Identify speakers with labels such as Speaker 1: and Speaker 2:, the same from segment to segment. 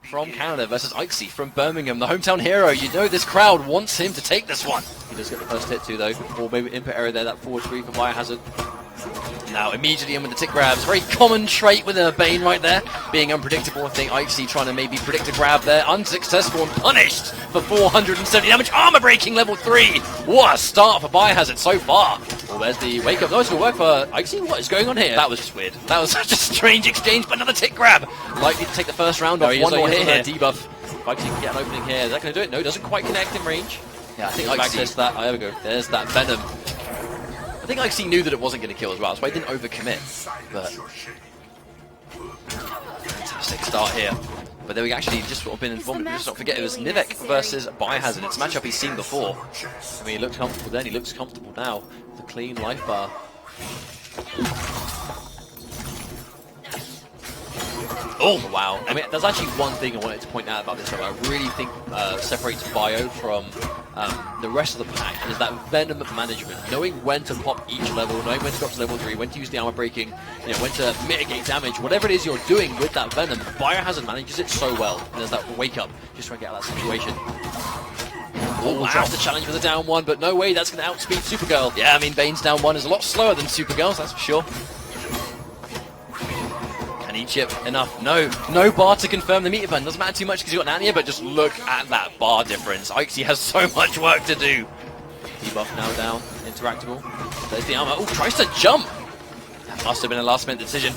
Speaker 1: from Canada versus Aixi from Birmingham, the hometown hero. You know this crowd wants him to take this one. He does get the first hit too though, or maybe input error there, that forward 3 for Biohazard. Now immediately in with the tick grabs, very common trait with a Bane right there, being unpredictable. I think Aixi trying to maybe predict a grab there, unsuccessful and punished for 470 damage, armor breaking level 3. What a start for Biohazard so far. Oh, there's the wake up, nice good work for Aixi. What is going on here? That was just weird. That was such a strange exchange, but another tick grab. Likely to take the first round off, one more hit here. Debuff. If Aixi can get an opening here, is that going to do it? No, doesn't quite connect in range. Yeah, I think Aixi that. Oh, there we go. There's that Venom. I think Aixi knew that it wasn't going to kill as well, so he didn't overcommit. But fantastic start here. But then we actually just sort of been informed. Just not forget it was Nivek versus Biohazard. It's a matchup he's seen before. I mean, he looked comfortable then. He looks comfortable now. The clean life bar. Oh wow! I mean, there's actually one thing I wanted to point out about this one. I really think separates Bio from the rest of the pack is that Venom management, knowing when to pop each level, knowing when to drop to level 3, when to use the armor breaking, you know, when to mitigate damage, whatever it is you're doing with that Venom. Biohazard manages it so well. And there's that wake up, just trying to get out of that situation. Oh, wow. Tries to challenge with a down 1, but no way that's going to outspeed Supergirl. Yeah, I mean, Bane's down 1 is a lot slower than Supergirl's, that's for sure. Chip enough. No bar to confirm the meter button. Doesn't matter too much because you got Nania, but just look at that bar difference. Aixi has so much work to do. Debuff now down. Interactable. There's the armor. Oh, tries to jump. That must have been a last minute decision.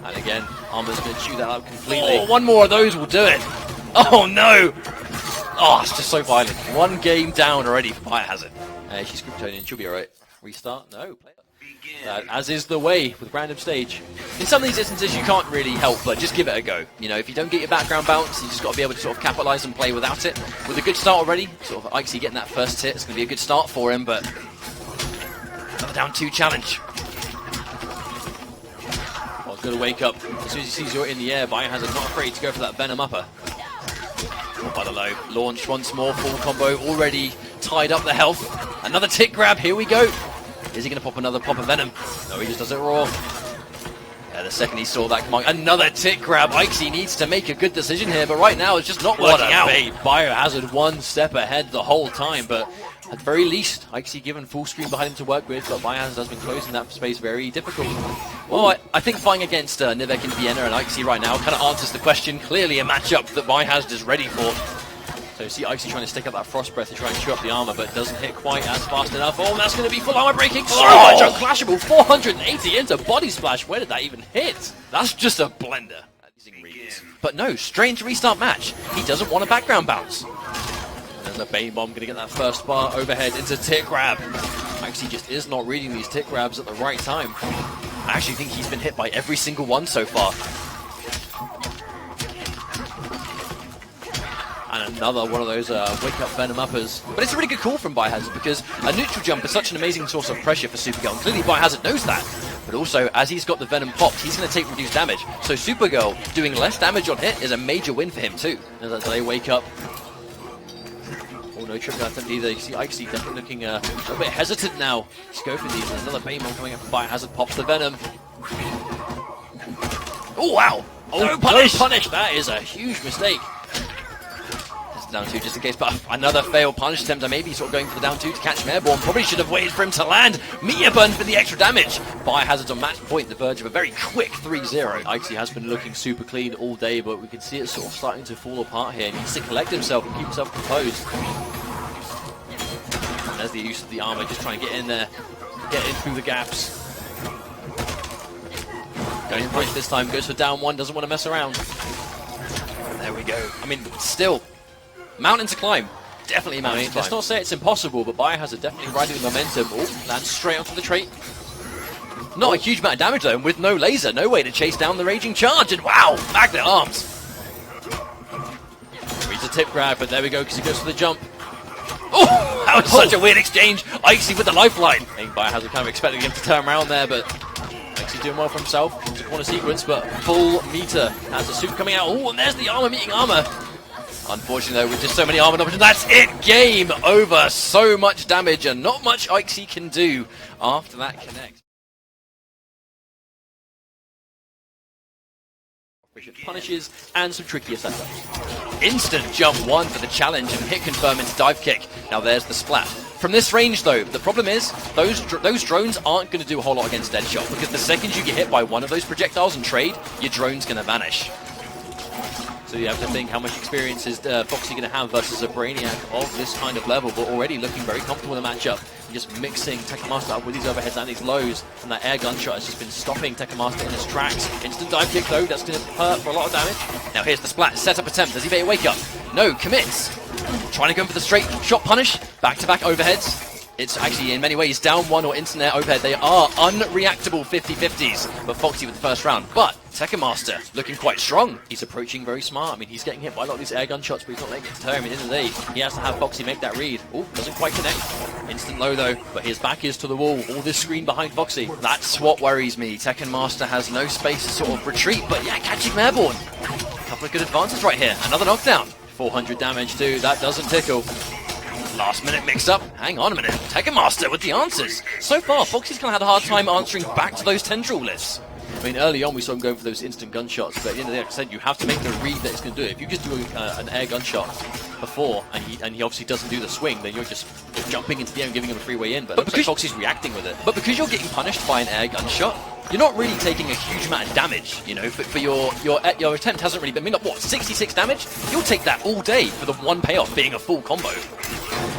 Speaker 1: And again, armor's going to chew that up completely. Oh, one more of those will do it. Oh no. Oh, it's just so violent. One game down already for Biohazard. She's Kryptonian. She'll be alright. Restart? No. Play. As is the way with random stage. In some of these instances you can't really help but just give it a go. You know, if you don't get your background bounce, you just got to be able to sort of capitalise and play without it. With a good start already, sort of Aixi getting that first hit, it's going to be a good start for him, but another down 2 challenge. Well, it's going to wake up. As soon as he sees you're in the air, Biohazard not afraid to go for that Venom upper. Oh, by the low. Launch once more, full combo, already tied up the health. Another tick grab, here we go. Is he going to pop another pop of Venom? No, he just does it raw. Yeah, the second he saw that, come on, another tick grab. Aixi needs to make a good decision here, but right now it's just not working out. Biohazard 1 step ahead the whole time, but at the very least, Aixi given full screen behind him to work with, but Biohazard has been closing that space very difficult. Well, I think fighting against Nivek in Vienna and Aixi right now kind of answers the question. Clearly a matchup that Biohazard is ready for. So you see Aixi trying to stick up that frost breath to try and chew up the armor, but doesn't hit quite as fast enough. Oh, and that's going to be full armor breaking. So much unclashable. 480 into body splash. Where did that even hit? That's just a blender. But no, strange restart match. He doesn't want a background bounce. There's a Bane bomb going to get that first bar overhead into tick grab. Aixi just is not reading these tick grabs at the right time. I actually think he's been hit by every single one so far. And another one of those wake-up Venom uppers. But it's a really good call from Biohazard because a neutral jump is such an amazing source of pressure for Supergirl. And clearly Biohazard knows that. But also, as he's got the Venom popped, he's going to take reduced damage. So Supergirl doing less damage on hit is a major win for him too. As they wake up. Oh, no triple attempt either. You see Aixi definitely looking a little bit hesitant now. Let's go for these. There's another Bane bomb coming up from Biohazard. Pops the Venom. Oh, wow. Oh, no punish. No punish. That is a huge mistake. Down 2 just in case, but another failed punish attempt. I maybe sort of going for the down 2 to catch him airborne. Probably should have waited for him to land. Meteor burn for the extra damage. Biohazard's on match point, the verge of a very quick 3-0. Aixi has been looking super clean all day, but we can see it sort of starting to fall apart here. He needs to collect himself and keep himself composed. And there's the use of the armor, just trying to get in there, get in through the gaps. Going for it this time, goes for down 1, doesn't want to mess around. There we go. I mean, still. Mountain to climb. Definitely a mountain to climb. Let's not say it's impossible, but Biohazard definitely riding the momentum. Oh, lands straight onto the trait. Not a huge amount of damage though, and with no laser, no way to chase down the raging charge. And wow, magnet arms. Reads a tip grab, but there we go, because he goes for the jump. Oh, that was such a weird exchange. Aixi with the lifeline. I think Biohazard kind of expecting him to turn around there, but Aixi doing well for himself. It's a corner sequence, but full meter as the suit coming out. Oh, and there's the armor meeting armor. Unfortunately, though, with just so many armored options, that's it! Game over! So much damage, and not much Aixi can do after that connect. punishes and some trickier setups. Instant jump one for the challenge and hit confirm into dive kick. Now there's the splat. From this range though, the problem is those drones aren't going to do a whole lot against Deadshot, because the second you get hit by one of those projectiles and trade, your drone's going to vanish. So you have to think how much experience is Foxy going to have versus a Brainiac of this kind of level, but already looking very comfortable in the matchup. Just mixing Tekken Master up with these overheads and these lows, and that air gunshot has just been stopping Tekken Master in his tracks. Instant dive kick though, that's going to hurt for a lot of damage. Now here's the splat, setup attempt, does he bait a wake up? No, commits. Trying to go for the straight shot punish, back-to-back overheads. It's actually, in many ways, down one or instant air overhead. They are unreactable 50-50s, but Foxy with the first round. But Tekken Master looking quite strong. He's approaching very smart. I mean, he's getting hit by a lot of these air gun shots, but he's not letting it deter him. At the end of the day, he has to have Foxy make that read. Oh, doesn't quite connect. Instant low, though, but his back is to the wall. All this screen behind Foxy. That's what worries me. Tekken Master has no space to sort of retreat, but yeah, catching him airborne. A couple of good advances right here. Another knockdown. 400 damage, too. That doesn't tickle. Last minute mix up. Hang on a minute. Tekken Master with the answers. So far, Foxy's kind of had a hard time answering back to those tendril lifts. I mean, early on we saw him going for those instant gunshots, but at the end of the day, like I said, you have to make the read that it's going to do it. If you just do an air gunshot before, and he obviously doesn't do the swing, then you're just jumping into the air and giving him a free way in. But because Foxy's reacting with it. But because you're getting punished by an air gunshot, you're not really taking a huge amount of damage, you know, for your attempt hasn't really been, I mean, what, 66 damage? You'll take that all day for the one payoff being a full combo.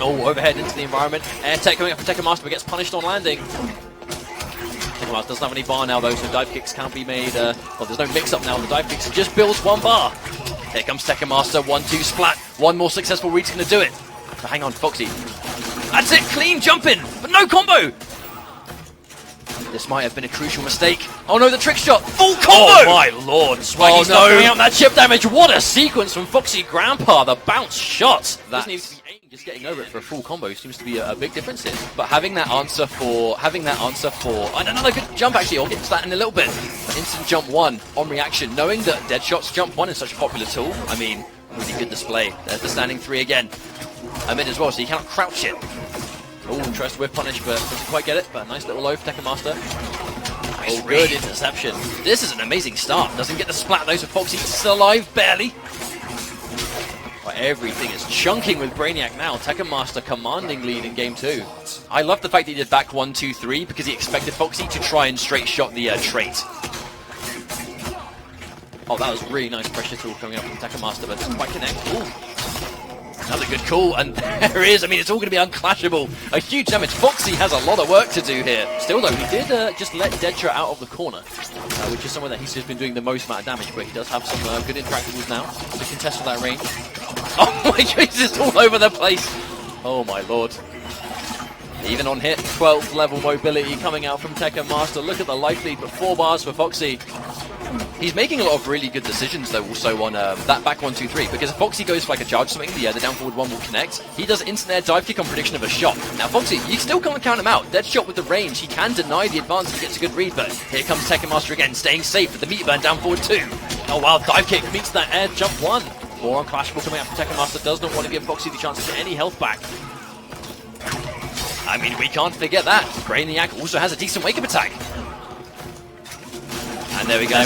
Speaker 1: Oh, overhead into the environment. Air tech coming up from Tekken Master, but gets punished on landing. Tekken Master doesn't have any bar now though, so dive kicks can't be made, well, there's no mix-up now, the dive kicks just builds one bar. Here comes Tekken Master, 1-2 splat. One more successful read's going to do it. But hang on, Foxy. That's it, clean jumping, but no combo. This might have been a crucial mistake. Oh no, the trick shot! Full combo! Oh my lord, Swaggy's not coming out that chip damage. What a sequence from Foxy Grampa, the bounce shot. That doesn't need to be aimed, just getting over it for a full combo seems to be a big difference here. But having that answer for, and another good jump actually, I'll get to that in a little bit. Instant jump one on reaction, knowing that Deadshot's jump one is such a popular tool. I mean, really good display. There's the standing three again. Mid as well, so you cannot crouch it. Oh, tries to whip punish, but doesn't quite get it. But a nice little low for Tekken Master. Nice good interception. This is an amazing start. Doesn't get the splat though, so Foxy still alive, barely. But everything is chunking with Brainiac now. Tekken Master commanding lead in game 2. I love the fact that he did back 1-2-3 because he expected Foxy to try and straight shot the trait. Oh, that was really nice pressure tool coming up from Tekken Master, but doesn't quite connect. Ooh. Another good call, and there is. I mean, it's all going to be unclashable. A huge damage. Foxy has a lot of work to do here. Still, though, he did just let Deadshot out of the corner, which is somewhere that he's just been doing the most amount of damage, but he does have some good interactables now to contest with that range. Oh my goodness, it's all over the place. Oh my lord. Even on hit, 12th level mobility coming out from Tekken Master. Look at the life lead, but 4 bars for Foxy. He's making a lot of really good decisions though also on that back 1-2-3, because if Foxy goes for like a charge swing, the down forward one will connect. He does instant air dive kick on prediction of a shot. Now Foxy, you still can't count him out. Deadshot with the range, he can deny the advance if he gets a good read, but here comes Tekken Master again, staying safe with the meat burn down forward 2. Oh wow, dive kick meets that air jump 1. More unclashable coming out from Tekken Master, does not want to give Foxy the chance to get any health back. I mean, we can't forget that. Brainiac also has a decent wake-up attack. And there we go.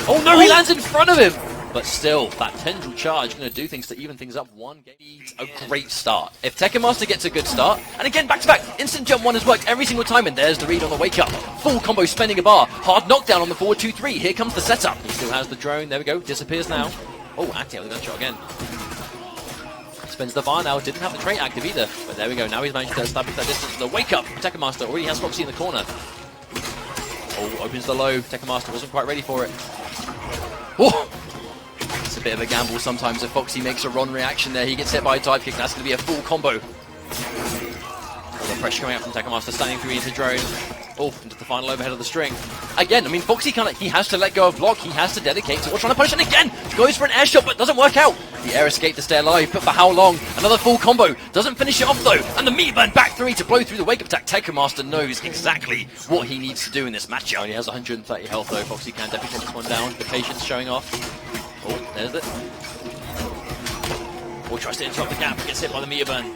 Speaker 1: Oh no, he lands in front of him! But still, that tendril charge going to do things to even things up. One game, a great start. If Tekken Master gets a good start, and again, back-to-back, instant jump 1 has worked every single time, and there's the read on the wake-up. Full combo spending a bar, hard knockdown on the forward 2-3. Here comes the setup. He still has the drone, there we go, disappears now. Oh, acting out the gunshot again. Spends the bar now, didn't have the trait active either. But there we go, now he's managed to establish that distance. The wake-up, Tekken Master already has Foxy in the corner. Oh, opens the low. Tekken Master wasn't quite ready for it. Oh! It's a bit of a gamble sometimes if Foxy makes a run reaction there. He gets hit by a dive kick. That's going to be a full combo. All the pressure coming out from Tekken Master, standing 3 into drone. Oh, into the final overhead of the string. Again, I mean, Foxy he has to let go of block. He has to dedicate to trying to punish. And again, goes for an air shot, but doesn't work out. The air escape to stay alive, but for how long? Another full combo. Doesn't finish it off, though. And the meat burn back 3 to blow through the wake-up attack. Tekken Master knows exactly what he needs to do in this match. He only has 130 health, though. Foxy can definitely take this one down. The patience showing off. Oh, there's it. Oh, tries to interrupt the gap. Gets hit by the meter burn.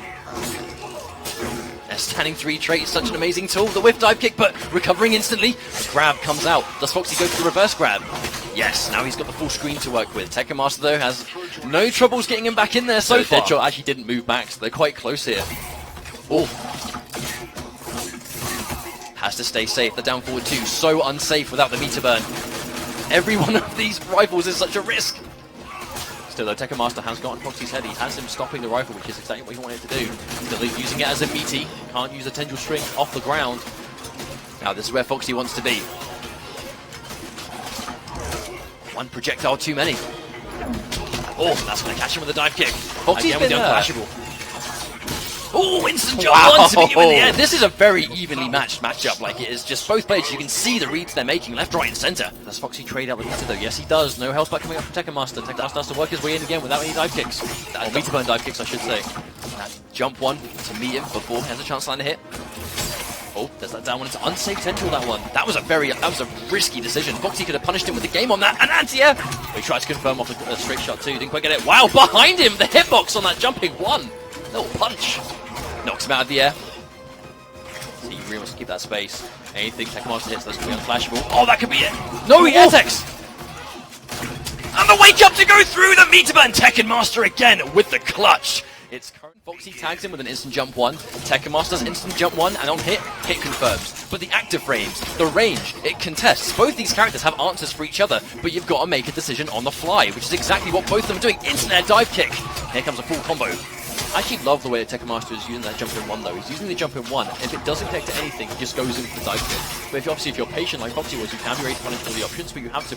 Speaker 1: Their standing 3 trait is such an amazing tool. The whiff dive kick, but recovering instantly. The grab comes out. Does Foxy go for the reverse grab? Yes, now he's got the full screen to work with. Tekken Master, though, has no troubles getting him back in there so far. Deadshot actually didn't move back, so they're quite close here. Oh. Has to stay safe. The down forward 2, so unsafe without the meter burn. Every one of these rifles is such a risk. Still, though, Tekken Master has gotten Foxy's head. He has him stopping the rifle, which is exactly what he wanted to do. Still, he's using it as a meaty. Can't use a tendril string off the ground. Now, this is where Foxy wants to be. One projectile too many. Oh, that's going to catch him with a dive kick. Foxy's again, been unclashable. Oh, instant jump on to begin with the air. This is a very evenly matched matchup. Like, it is just both players. You can see the reads they're making, left, right, and center. Does Foxy trade out with meter, though? Yes, he does. No health back coming up from Tekken Master. Tekken Master has to work his way in again without any dive kicks. Or meter burn dive kicks, I should say. That jump one to meet him before he has a chance to land a hit. Oh, there's that down one. It's unsafe tendril, that one. That was a risky decision. Foxy could have punished him with the game on that. And anti-air! He tried to confirm off a straight shot too. Didn't quite get it. Wow, behind him! The hitbox on that jumping one. Little punch. Knocks him out of the air. So he really wants to keep that space. Anything Tekken Master hits, that's going to be unflashable. Oh, that could be it! No, he air techs! And the wake up to go through the meter burn! Tekken Master again with the clutch. It's current. Foxy tags him with an instant jump 1. Tekken Master's instant jump 1, and on hit confirms. But the active frames, the range, it contests. Both these characters have answers for each other, but you've got to make a decision on the fly, which is exactly what both of them are doing. Instant air dive kick. Here comes a full combo. I actually love the way that Tekken Master is using that jump in 1 though. He's using the jump in 1. If it doesn't connect to anything, he just goes in for the dive kick. But if you're patient like Foxy was, you can be ready to punish all the options, but you have to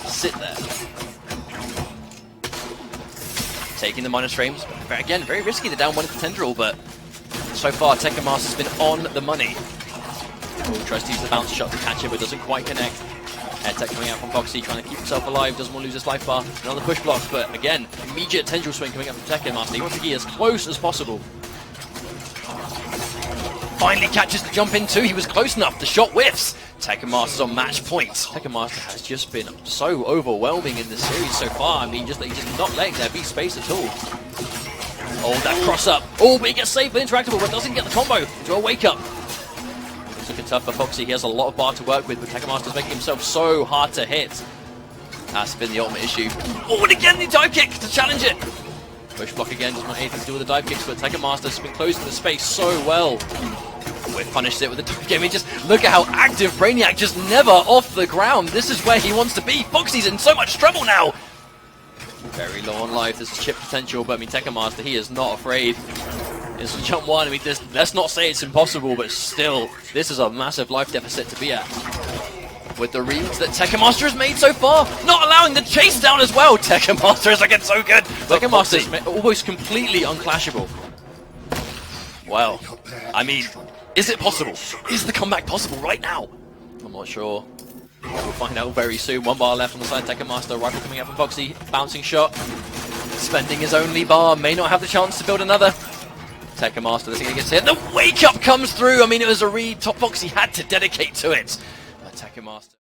Speaker 1: sit there. Taking the minus frames. Again, very risky, the down one for tendril, but so far Tekken Master's been on the money. Oh, tries to use the bounce shot to catch it, but doesn't quite connect. Air tech coming out from Foxy, trying to keep himself alive, doesn't want to lose his life bar. Another push block, but again, immediate tendril swing coming up from Tekken Master. He wants to get as close as possible. Finally catches the jump in too. He was close enough. The shot whiffs. Tekken Master's on match point. Tekken Master has just been so overwhelming in this series so far. I mean, he's just not letting there be space at all. Oh, that cross up. Oh, but he gets saved with interactable, but doesn't get the combo to a wake up. It's looking tough for Foxy. He has a lot of bar to work with, but Tekken Master's making himself so hard to hit. That's been the ultimate issue. Oh, and again the dive kick to challenge it. Push block again, doesn't want anything to do with the dive kicks, but Tekken Master's been closing the space so well. We've punished it with the dive kick. I mean, just look at how active Brainiac, just never off the ground. This is where he wants to be. Foxy's in so much trouble now. Very low on life. This is chip potential, but I mean, Tekken Master, he is not afraid. It's jump 1. I mean, let's not say it's impossible, but still, this is a massive life deficit to be at. With the reads that Tekken Master has made so far, not allowing the chase down as well. Tekken Master is looking so good. Tekken Master is almost completely unclashable. Well, I mean, is it possible? Is the comeback possible right now? I'm not sure. We'll find out very soon. 1 bar left on the side. Tekken Master, rifle coming out from Foxy. Bouncing shot. Spending his only bar. May not have the chance to build another. Tekken Master, this thing gets hit. The wake up comes through. I mean, it was a read. Top Foxy had to dedicate to it. Tekken Master.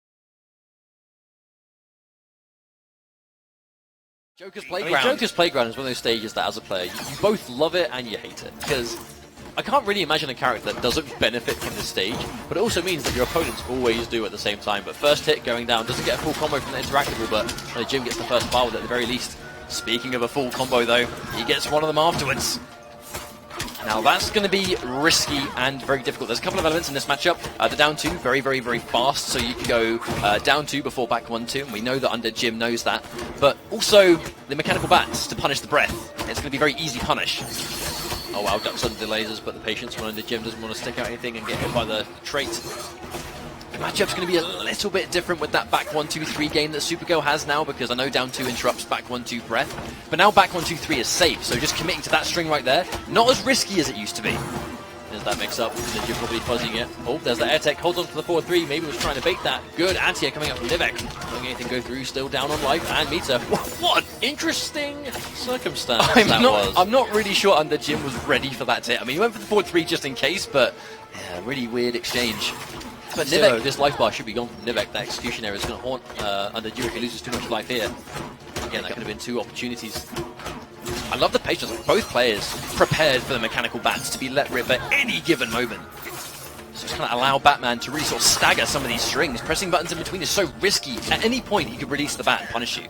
Speaker 1: Joker's Playground. Joker's Playground is one of those stages that, as a player, you both love it and you hate it. Because I can't really imagine a character that doesn't benefit from this stage, but it also means that your opponents always do at the same time. But first hit going down, doesn't get a full combo from the interactable, but Jim gets the first bar with it at the very least. Speaking of a full combo though, he gets one of them afterwards. Now that's going to be risky and very difficult. There's a couple of elements in this matchup. The down 2, very, very, very fast, so you can go down 2 before back 1-2, and we know that Undeadjim knows that. But also, the mechanical bats to punish the breath. It's going to be very easy punish. Oh wow, ducks under the lasers, but the patience from Undeadjim doesn't want to stick out anything and get hit by the trait. The matchup's going to be a little bit different with that back 1-2-3 game that Supergirl has now, because I know down 2 interrupts back 1-2 breath, but now back 1-2-3 is safe, so just committing to that string right there, not as risky as it used to be. There's that mix up, Ninja probably fuzzing it. Oh, there's the air tech, holds on to the 4-3, maybe was trying to bait that. Good anti-air coming up from Nivek. Not letting anything go through, still down on life and meter. What an interesting circumstance I'm not really sure Undeadjim was ready for that hit. I mean, he went for the 4-3 just in case, but yeah, really weird exchange. But Nivek, this life bar should be gone from Nivek. That execution error is going to haunt Undeadjim if he loses too much life here. Again, that could have been 2 opportunities. I love the patience of both players prepared for the mechanical bats to be let rip at any given moment. Just kind of allow Batman to really sort of stagger some of these strings. Pressing buttons in between is so risky. At any point, he could release the bat and punish you.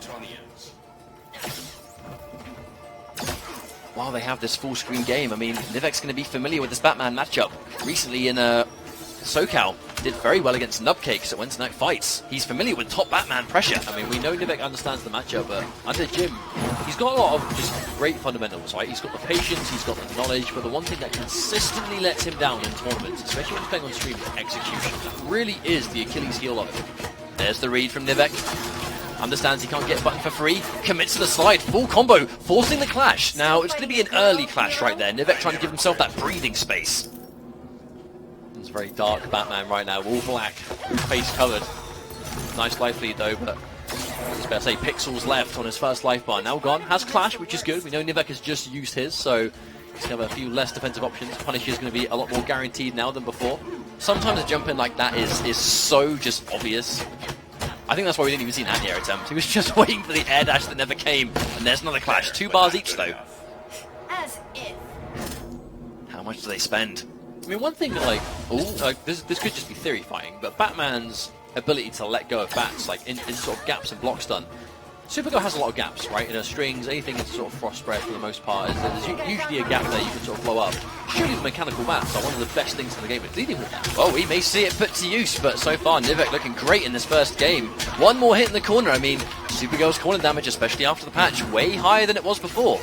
Speaker 1: While they have this full-screen game, I mean, Nivek's going to be familiar with this Batman matchup. Recently in SoCal, did very well against Nubcakes at Wednesday Night Fights. He's familiar with top Batman pressure. I mean, we know Nivek understands the matchup, but Undeadjim, he's got a lot of just great fundamentals, right? He's got the patience, he's got the knowledge, but the one thing that consistently lets him down in tournaments, especially when he's playing on stream, is execution. That really is the Achilles heel of it. There's the read from Nivek. Understands he can't get a button for free. Commits to the slide. Full combo. Forcing the clash. Now, it's going to be an early clash right there. Nivek trying to give himself that breathing space. It's very dark Batman right now. All black. Face covered. Nice life lead though, but I was about to say pixels left on his first life bar. Now gone. Has clash, which is good. We know Nivek has just used his, so he's going to have a few less defensive options. Punish is going to be a lot more guaranteed now than before. Sometimes a jump in like that is so just obvious. I think that's why we didn't even see an anti-air attempt. He was just waiting for the air dash that never came. And there's another clash. 2 bars each, though.
Speaker 2: As if.
Speaker 1: How much do they spend? I mean, one thing that, like, this could just be theory fighting, but Batman's ability to let go of bats, like, in sort of gaps and block stun. Supergirl has a lot of gaps, right? In her strings, anything in sort of frost spread for the most part. There's usually a gap there you can sort of blow up. Surely the mechanical bats are one of the best things in the game. It's leading with that. Well, we may see it put to use, but so far Nivek looking great in this first game. One more hit in the corner. I mean, Supergirl's corner damage, especially after the patch, way higher than it was before.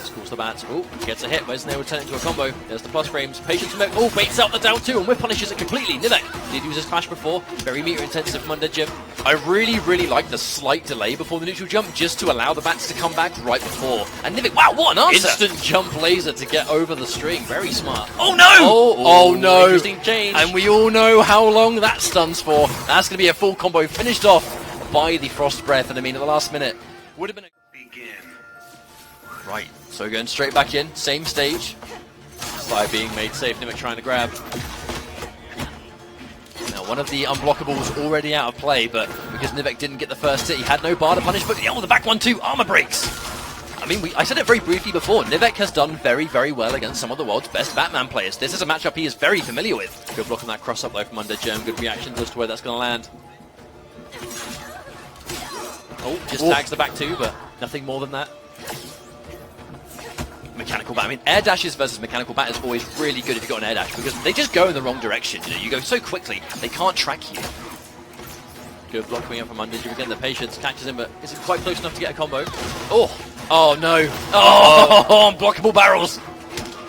Speaker 1: Schools the bats. Oh, gets a hit. Where's Nail turn it into a combo? There's the plus frames. Patience from Nivek. Oh, baits out the down 2 and whip punishes it completely. Nivek did use his clash before. Very meter intensive from Undeadjim. I really like the slight delay before the neutral jump just to allow the bats to come back right before. And Nivek, wow, what an answer! Instant jump laser to get over the string. Very smart. Oh no! Oh no! Interesting change. And we all know how long that stuns for. That's going to be a full combo finished off by the Frost Breath. And I mean, at the last minute, would have been a... Begin. Right, so going straight back in. Same stage. Slide being made safe. Nivek trying to grab. Now, one of the unblockables already out of play, but because Nivek didn't get the first hit, he had no bar to punish, but the back one too, armor breaks! I mean, I said it very briefly before, Nivek has done very well against some of the world's best Batman players. This is a matchup he is very familiar with. Good block on that cross-up though from Undeadjim, good reactions as to where that's going to land. Oh, just tags the back two, but nothing more than that. Mechanical bat. I mean, air dashes versus mechanical bat is always really good if you've got an air dash because they just go in the wrong direction. You know, you go so quickly, they can't track you. Good block coming up from Undeadjim again. The patience catches him, but isn't quite close enough to get a combo. Oh no. Oh, unblockable barrels.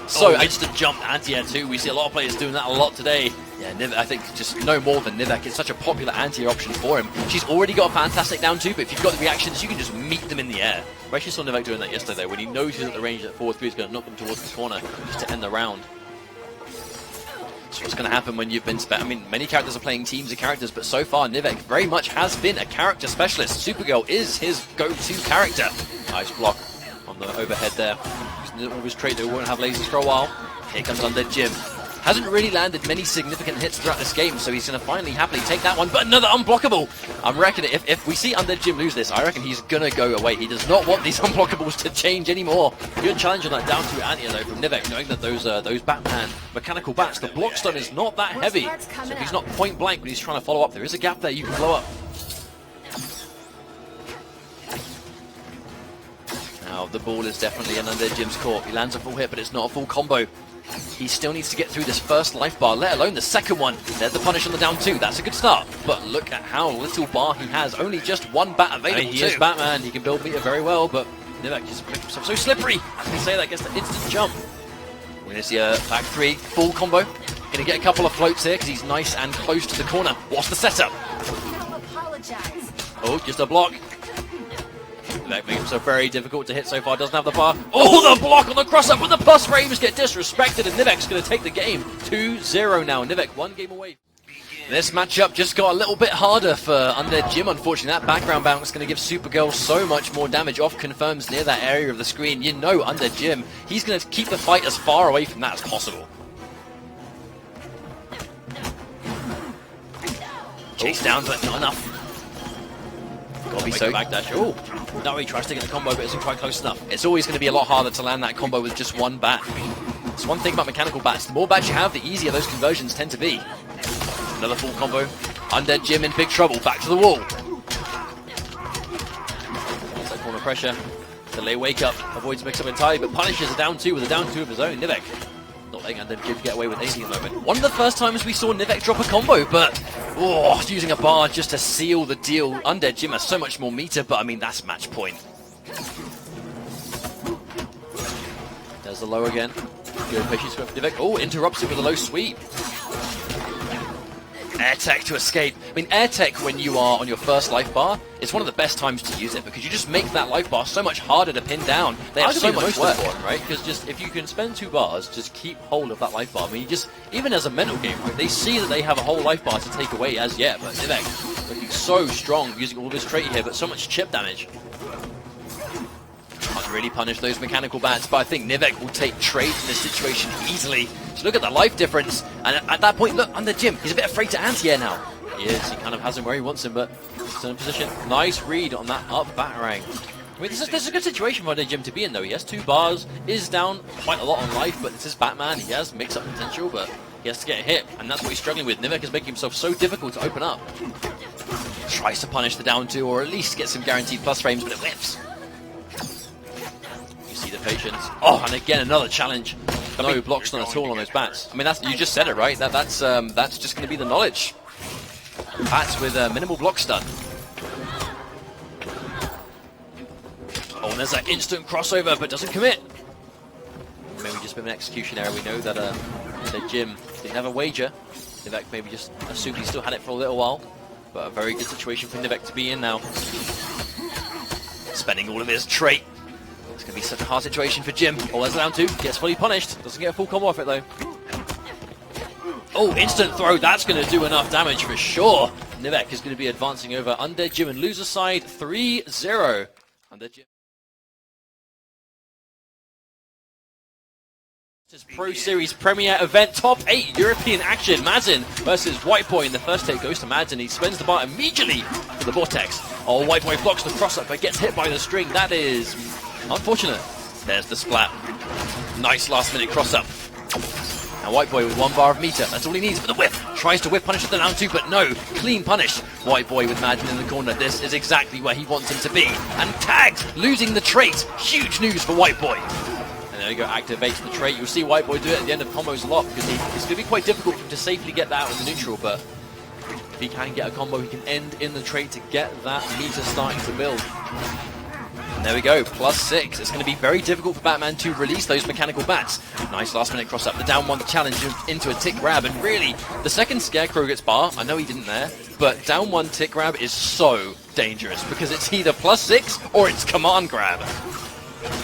Speaker 1: So instant jump anti-air too. We see a lot of players doing that a lot today. Yeah, Nivek, I think just no more than Nivek. It's such a popular anti-air option for him. She's already got a fantastic down two, but if you've got the reactions, you can just meet them in the air. We actually saw Nivek doing that yesterday, when he knows he's at the range that forward 3 is going to knock them towards the corner just to end the round. So what's going to happen when you've been... I mean, many characters are playing teams of characters, but so far Nivek very much has been a character specialist. Supergirl is his go-to character. Nice block on the overhead there. Using all his trait that we won't have lasers for a while. Here comes Undeadjim. Hasn't really landed many significant hits throughout this game, so he's going to finally happily take that one, but another unblockable! I'm reckoning if we see Undeadjim lose this, I reckon he's going to go away. He does not want these unblockables to change anymore. Good challenge on that down to anti though from Nivek, knowing that those Batman mechanical bats, the block stun is not that heavy. So if he's not point blank when he's trying to follow up, there is a gap there you can blow up. Now the ball is definitely in Undeadjim's court. He lands a full hit, but it's not a full combo. He still needs to get through this first life bar, let alone the second one. There's the punish on the down 2. That's a good start. But look at how little bar he has. Only just one bat available. I mean, he is Batman. He can build meter very well, but Nivek just makes himself so slippery. As we say, that gets the instant jump. We're going to see a back 3 full combo. Going to get a couple of floats here because he's nice and close to the corner. What's the setup? Oh, just a block. That makes himself very difficult to hit so far, doesn't have the bar. Oh, the block on the cross-up, but the plus frames get disrespected, and Nivek's going to take the game. 2-0 now, Nivek 1 game away. This matchup just got a little bit harder for Undeadjim, unfortunately. That background bounce is going to give Supergirl so much more damage. Off confirms near that area of the screen. You know Undeadjim, he's going to keep the fight as far away from that as possible. Chase down, but not enough. Gotta be so backdash. Oh, no, he tries to get the combo, but isn't quite close enough. It's always going to be a lot harder to land that combo with just one bat. It's one thing about mechanical bats. The more bats you have, the easier those conversions tend to be. Another full combo. Undeadjim in big trouble. Back to the wall. That's that corner pressure. Delay wake up. Avoids mix up entirely, but punishes a down 2 with a down 2 of his own. Nivek not letting Undeadjim get away with anything at the moment. One of the first times we saw Nivek drop a combo, but using a bar just to seal the deal. Undeadjim has so much more meter, but I mean, that's match point. There's the low again. Good patience from Nivek. Oh, interrupts it with a low sweep. Air tech to escape. I mean, air tech when you are on your first life bar is one of the best times to use it because you just make that life bar so much harder to pin down. They have so much work, right? Because just if you can spend 2 bars, just keep hold of that life bar. I mean, you just even as a mental game, right? They see that they have a whole life bar to take away as yet, but Nivek looking so strong using all of his trait here, but so much chip damage. Can't really punish those mechanical bats, but I think Nivek will take trade in this situation easily. So look at the life difference, and at that point, look, Undeadjim, he's a bit afraid to anti-air now. He is, he kind of has him where he wants him, but he's in a position. Nice read on that up batarang. I mean, this is a good situation for Undeadjim to be in, though. He has 2 bars, is down quite a lot on life, but this is Batman. He has mix-up potential, but he has to get hit, and that's what he's struggling with. Nivek is making himself so difficult to open up. Tries to punish the down 2, or at least get some guaranteed plus frames, but it whiffs. See the patience. Oh, and again another challenge. No blocks done at all on those bats. I mean, that's, you just said it right. That's just going to be the knowledge. Bats with minimal block stun. Oh, and there's that instant crossover, but doesn't commit. Maybe just with an execution error. We know that Undeadjim didn't have a wager. Nivek maybe just assumed he still had it for a little while, but a very good situation for Nivek to be in now. Spending all of his trait. It's going to be such a hard situation for Jim. Oh, there's down 2. Gets fully punished. Doesn't get a full combo off it, though. Oh, instant throw. That's going to do enough damage for sure. Nivek is going to be advancing over Undeadjim and loser side 3-0. Undeadjim. This is Pro Series Premier Event Top 8 European action. Madzin versus WhiteBoi in the first take goes to Madzin. He spends the bar immediately for the Vortex. Oh, WhiteBoi blocks the cross-up but gets hit by the string. That is unfortunate. There's the splat. Nice last-minute cross-up. Now WhiteBoi with 1 bar of meter. That's all he needs for the whip. Tries to whip punish at the down 2, but no. Clean punish. WhiteBoi with Madzin in the corner. This is exactly where he wants him to be. And tagged, losing the trait. Huge news for WhiteBoi. And there we go, activates the trait. You'll see WhiteBoi do it at the end of combos a lot because it's going to be quite difficult for him to safely get that out of the neutral, but if he can get a combo, he can end in the trait to get that meter starting to build. And there we go, +6. It's going to be very difficult for Batman to release those mechanical bats. Nice last minute cross up, the down 1 challenge into a tick grab, and really, the second Scarecrow gets bar, I know he didn't there, but down 1 tick grab is so dangerous because it's either +6 or it's command grab.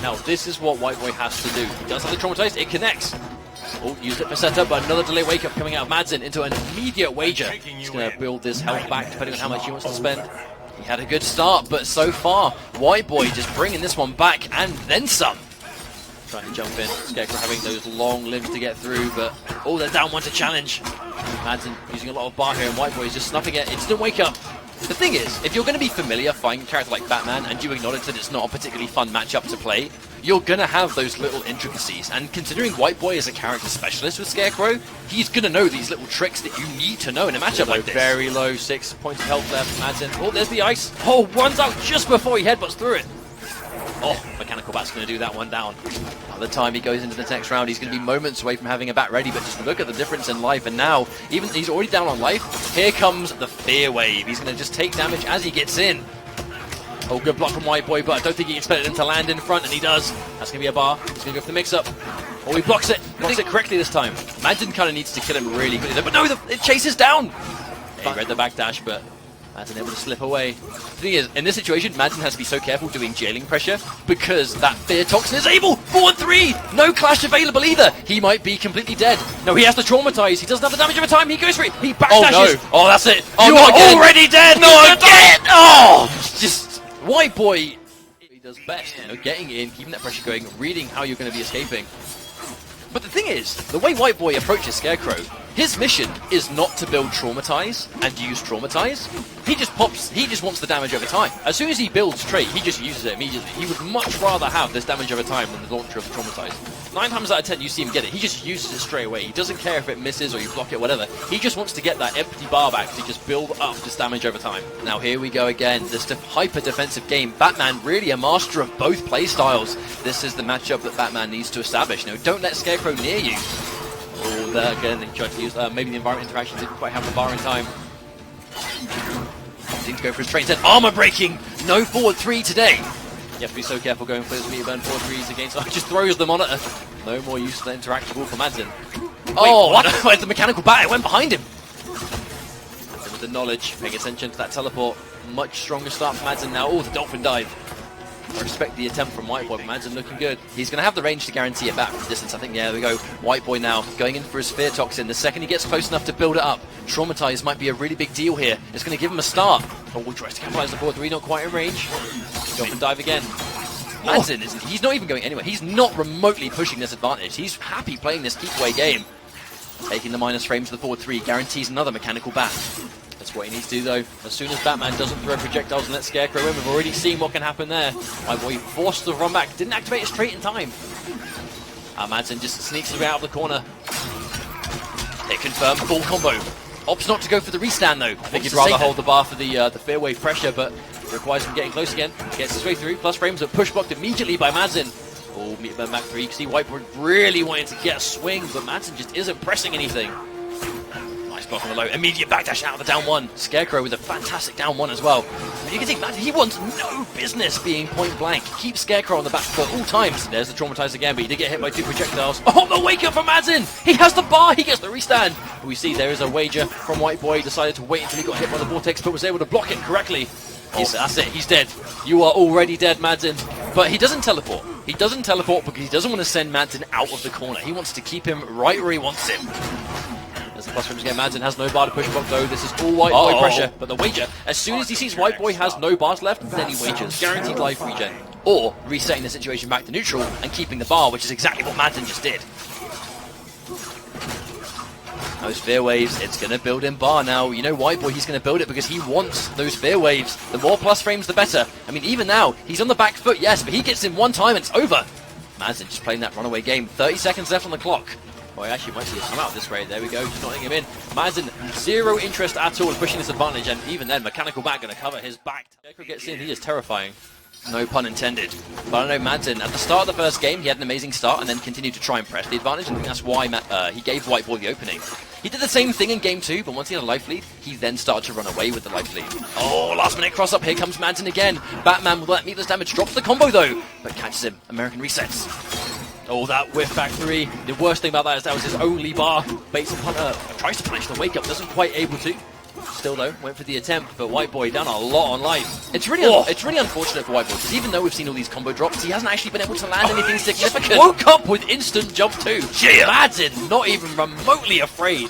Speaker 1: Now, this is what WhiteBoi has to do. He does have the traumatized, it connects. Oh, used it for setup, but another delay wake up coming out of Madzin into an immediate wager. He's going to build this health back depending on how much he wants to spend. He had a good start, but so far, WhiteBoi just bringing this one back and then some. Trying to jump in. Scarecrow having those long limbs to get through, but oh, they're down 1 to challenge. Madzin using a lot of bar here, and WhiteBoi is just snuffing it. Instant wake up. The thing is, if you're going to be familiar fighting a character like Batman and you acknowledge that it's not a particularly fun matchup to play, you're going to have those little intricacies. And considering WhiteBoi is a character specialist with Scarecrow, he's going to know these little tricks that you need to know in a matchup like this. Very low, 6 points of health left. Madzin. Oh, there's the ice. Oh, runs out just before he headbutts through it. Oh, Mechanical Bat's going to do that one down. By the time he goes into the next round, he's going to be moments away from having a bat ready, but just look at the difference in life, and now, even he's already down on life, here comes the Fear Wave. He's going to just take damage as he gets in. Oh, good block from WhiteBoi, but I don't think he expected him to land in front, and he does. That's going to be a bar. He's going to go for the mix-up. Oh, he blocks it. Blocks it correctly this time. Madzin kind of needs to kill him really quickly, but no, it chases down. He read the backdash, but Madzin able to slip away. The thing is, in this situation, Madzin has to be so careful doing jailing pressure because that Fear Toxin is able. 4-3! No clash available either. He might be completely dead. No, he has to traumatize. He doesn't have the damage over time. He goes for it. He backdashes. Oh, no. Oh, that's it. Oh, you are already dead. No, again. Oh, just WhiteBoi. He does best, you know, getting in, keeping that pressure going, reading how you're going to be escaping. But the thing is, the way WhiteBoi approaches Scarecrow, His mission is not to build Traumatize and use Traumatize. He just wants the damage over time. As soon as he builds Trait, he just uses it immediately. He would much rather have this damage over time than the launcher of the Traumatize. 9 times out of 10 you see him get it, he just uses it straight away. He doesn't care if it misses or you block it, whatever. He just wants to get that empty bar back to just build up this damage over time. Now here we go again, this hyper defensive game. Batman really a master of both play styles. This is the matchup that Batman needs to establish. No, don't let Scarecrow near you. Oh, there again, they tried to use maybe the environment interaction didn't quite have the bar in time. Seems to go for his train set. Armor breaking! No forward 3 today! You have to be so careful going for those meter burn forward 3s against. Just throws the monitor. No more use of the interactable for Madzin. Oh, what? Where's the mechanical bat? It went behind him! Madzin with the knowledge, paying attention to that teleport. Much stronger start for Madzin now. Oh, the dolphin dive. I respect the attempt from WhiteBoi, but Madzin looking good. He's going to have the range to guarantee it back from distance. I think, yeah, there we go. WhiteBoi now going in for his Fear Toxin. The second he gets close enough to build it up, Traumatize might be a really big deal here. It's going to give him a start. Oh, he tries to capitalize the 4-3, not quite in range. Dolphin dive again. Madzin, he's not even going anywhere. He's not remotely pushing this advantage. He's happy playing this keep away game. Taking the minus frames to the 4-3 guarantees another mechanical bat. That's what he needs to do, though. As soon as Batman doesn't throw projectiles and let Scarecrow in, we've already seen what can happen there. WhiteBoi forced the run back, didn't activate his trait in time. Madzin just sneaks his way out of the corner. Hit confirmed, full combo. Opts not to go for the restand, though. I think he'd rather hold the bar for the Fear Wave pressure, but it requires him getting close again. Gets his way through, plus frames are push blocked immediately by Madzin. Oh, meter burn back 3. You can see WhiteBoi really wanting to get a swing, but Madzin just isn't pressing anything. Block on the low, immediate backdash out of the down 1. Scarecrow with a fantastic down 1 as well. You can see that he wants no business being point blank. Keep Scarecrow on the back foot all times. There's the Traumatize again, but he did get hit by 2 projectiles. Oh, the wake up from Madzin! He has the bar, he gets the restand. We see there is a wager from WhiteBoi. Decided to wait until he got hit by the vortex, but was able to block it correctly. That's it, he's dead. You are already dead, Madzin. But he doesn't teleport. He doesn't teleport because he doesn't want to send Madzin out of the corner. He wants to keep him right where he wants him. As the plus frames again, Madzin has no bar to push block though. This is all WhiteBoi pressure, but the wager, as soon as he sees WhiteBoi has no bars left, then he wagers. Guaranteed life regen. Or resetting the situation back to neutral and keeping the bar, which is exactly what Madzin just did. Those Fear Waves, it's going to build in bar now. You know WhiteBoi, he's going to build it because he wants those Fear Waves. The more plus frames, the better. I mean, even now, he's on the back foot, yes, but he gets in one time and it's over. Madzin just playing that runaway game. 30 seconds left on the clock. Boy, actually might see us come out this way. There we go, just not letting him in. Madzin, zero interest at all in pushing this advantage, and even then, mechanical back going to cover his back. Scarecrow gets in, he is terrifying. No pun intended. But I know Madzin, at the start of the first game, he had an amazing start and then continued to try and press the advantage, and I think that's why he gave WhiteBoi the opening. He did the same thing in game 2, but once he had a life lead, he then started to run away with the life lead. Oh, last minute cross up, here comes Madzin again. Batman will let meatless damage, drops the combo though, but catches him. American resets. Oh, that whiff back 3. The worst thing about that is that was his only bar. Bates upon tries to punish the wake up, doesn't quite able to. Still though, went for the attempt, but WhiteBoi down a lot on life. It's really unfortunate for WhiteBoi, because even though we've seen all these combo drops, he hasn't actually been able to land anything significant. Woke up with instant jump 2. Yeah. Madzin, not even remotely afraid.